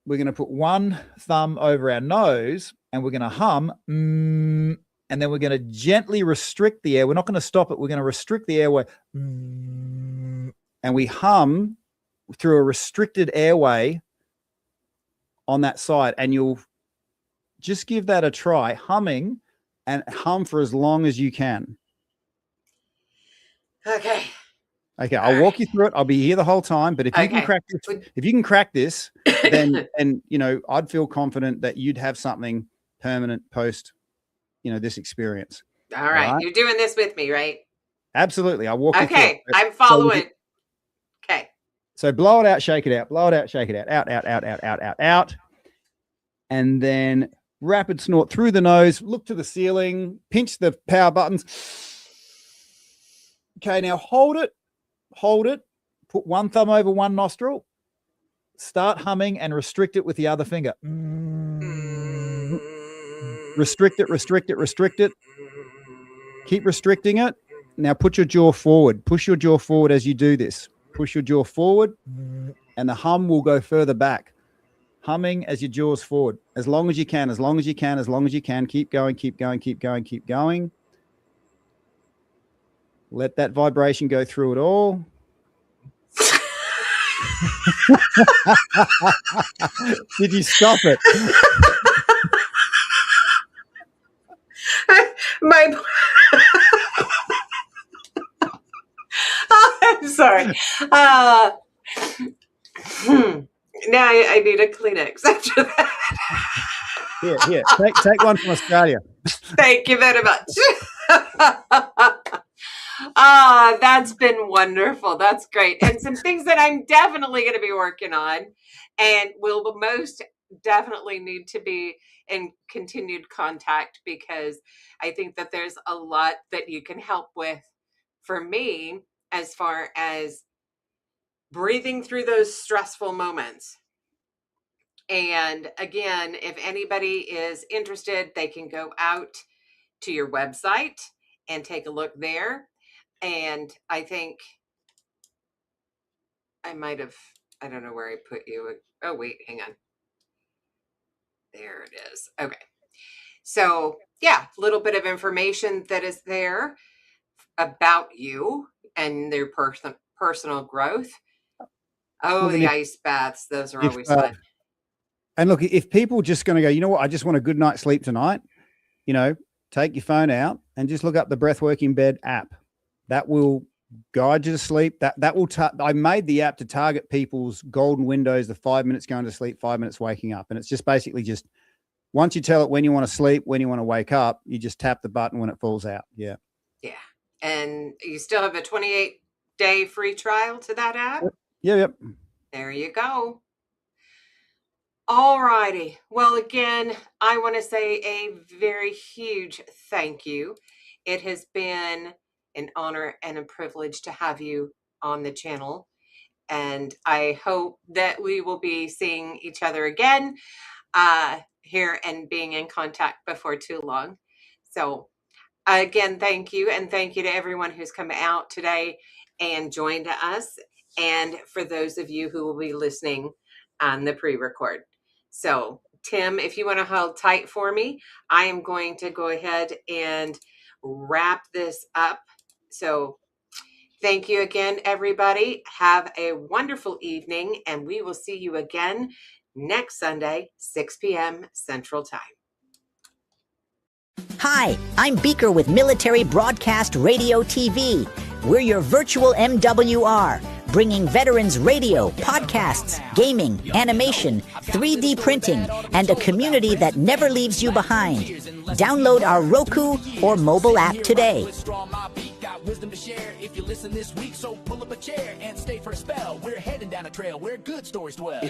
We're going to put one thumb over our nose and we're going to hum. And then we're going to gently restrict the air. We're not going to stop it. We're going to restrict the airway. And we hum through a restricted airway on that side. And you'll just give that a try, humming, and hum for as long as you can. Okay. Okay, I'll walk you through it. I'll be here the whole time. But if you can crack this, then I'd feel confident that you'd have something permanent post, this experience. All right. You're doing this with me, right? Absolutely. I'll walk you through it. Okay, I'm following. Okay. So blow it out, shake it out, blow it out, shake it out, out, out, out, out, out, out, out. And then rapid snort through the nose, look to the ceiling, pinch the power buttons. Okay, now hold it, put one thumb over one nostril, start humming and restrict it with the other finger. Restrict it, restrict it, restrict it. Keep restricting it. Now put your jaw forward. Push your jaw forward as you do this. Push your jaw forward and the hum will go further back. Humming as your jaw's forward. As long as you can, as long as you can, as long as you can. Keep going, keep going, keep going, keep going. Let that vibration go through it all. Did you stop it? I'm sorry. Now I need a Kleenex after that. Here. Take one from Australia. Thank you very much. That's been wonderful. That's great. And some things that I'm definitely going to be working on and will most definitely need to be in continued contact because I think that there's a lot that you can help with for me as far as breathing through those stressful moments. And again, if anybody is interested, they can go out to your website and take a look there. And I think I don't know where I put you. Oh, wait, hang on. There it is. Okay. So yeah, a little bit of information that is there about you and their personal growth. Oh, the ice baths. Those are always fun. And look, if people just going to go, you know what, I just want a good night's sleep tonight, take your phone out and just look up the Breathwork in Bed app. That will guide you to sleep. That will. I made the app to target people's golden windows, the 5 minutes going to sleep, 5 minutes waking up. And it's just basically just once you tell it when you want to sleep, when you want to wake up, you just tap the button when it falls out. Yeah. Yeah. And you still have a 28-day free trial to that app? Yep. There you go. All righty. Well, again, I want to say a very huge thank you. It has been an honor and a privilege to have you on the channel. And I hope that we will be seeing each other again here and being in contact before too long. So again, thank you. And thank you to everyone who's come out today and joined us. And for those of you who will be listening on the pre-record. So Tim, if you want to hold tight for me, I am going to go ahead and wrap this up. So Thank you again, everybody. Have a wonderful evening, and we will see you again next Sunday, 6 p.m. Central Time. Hi, I'm Beaker with Military Broadcast Radio TV. We're your virtual MWR, bringing veterans radio, podcasts, gaming, animation, 3D printing, and a community that never leaves you behind. Download our Roku or mobile app today. Wisdom to share if you listen this week, so pull up a chair and stay for a spell. We're heading down a trail where good stories dwell.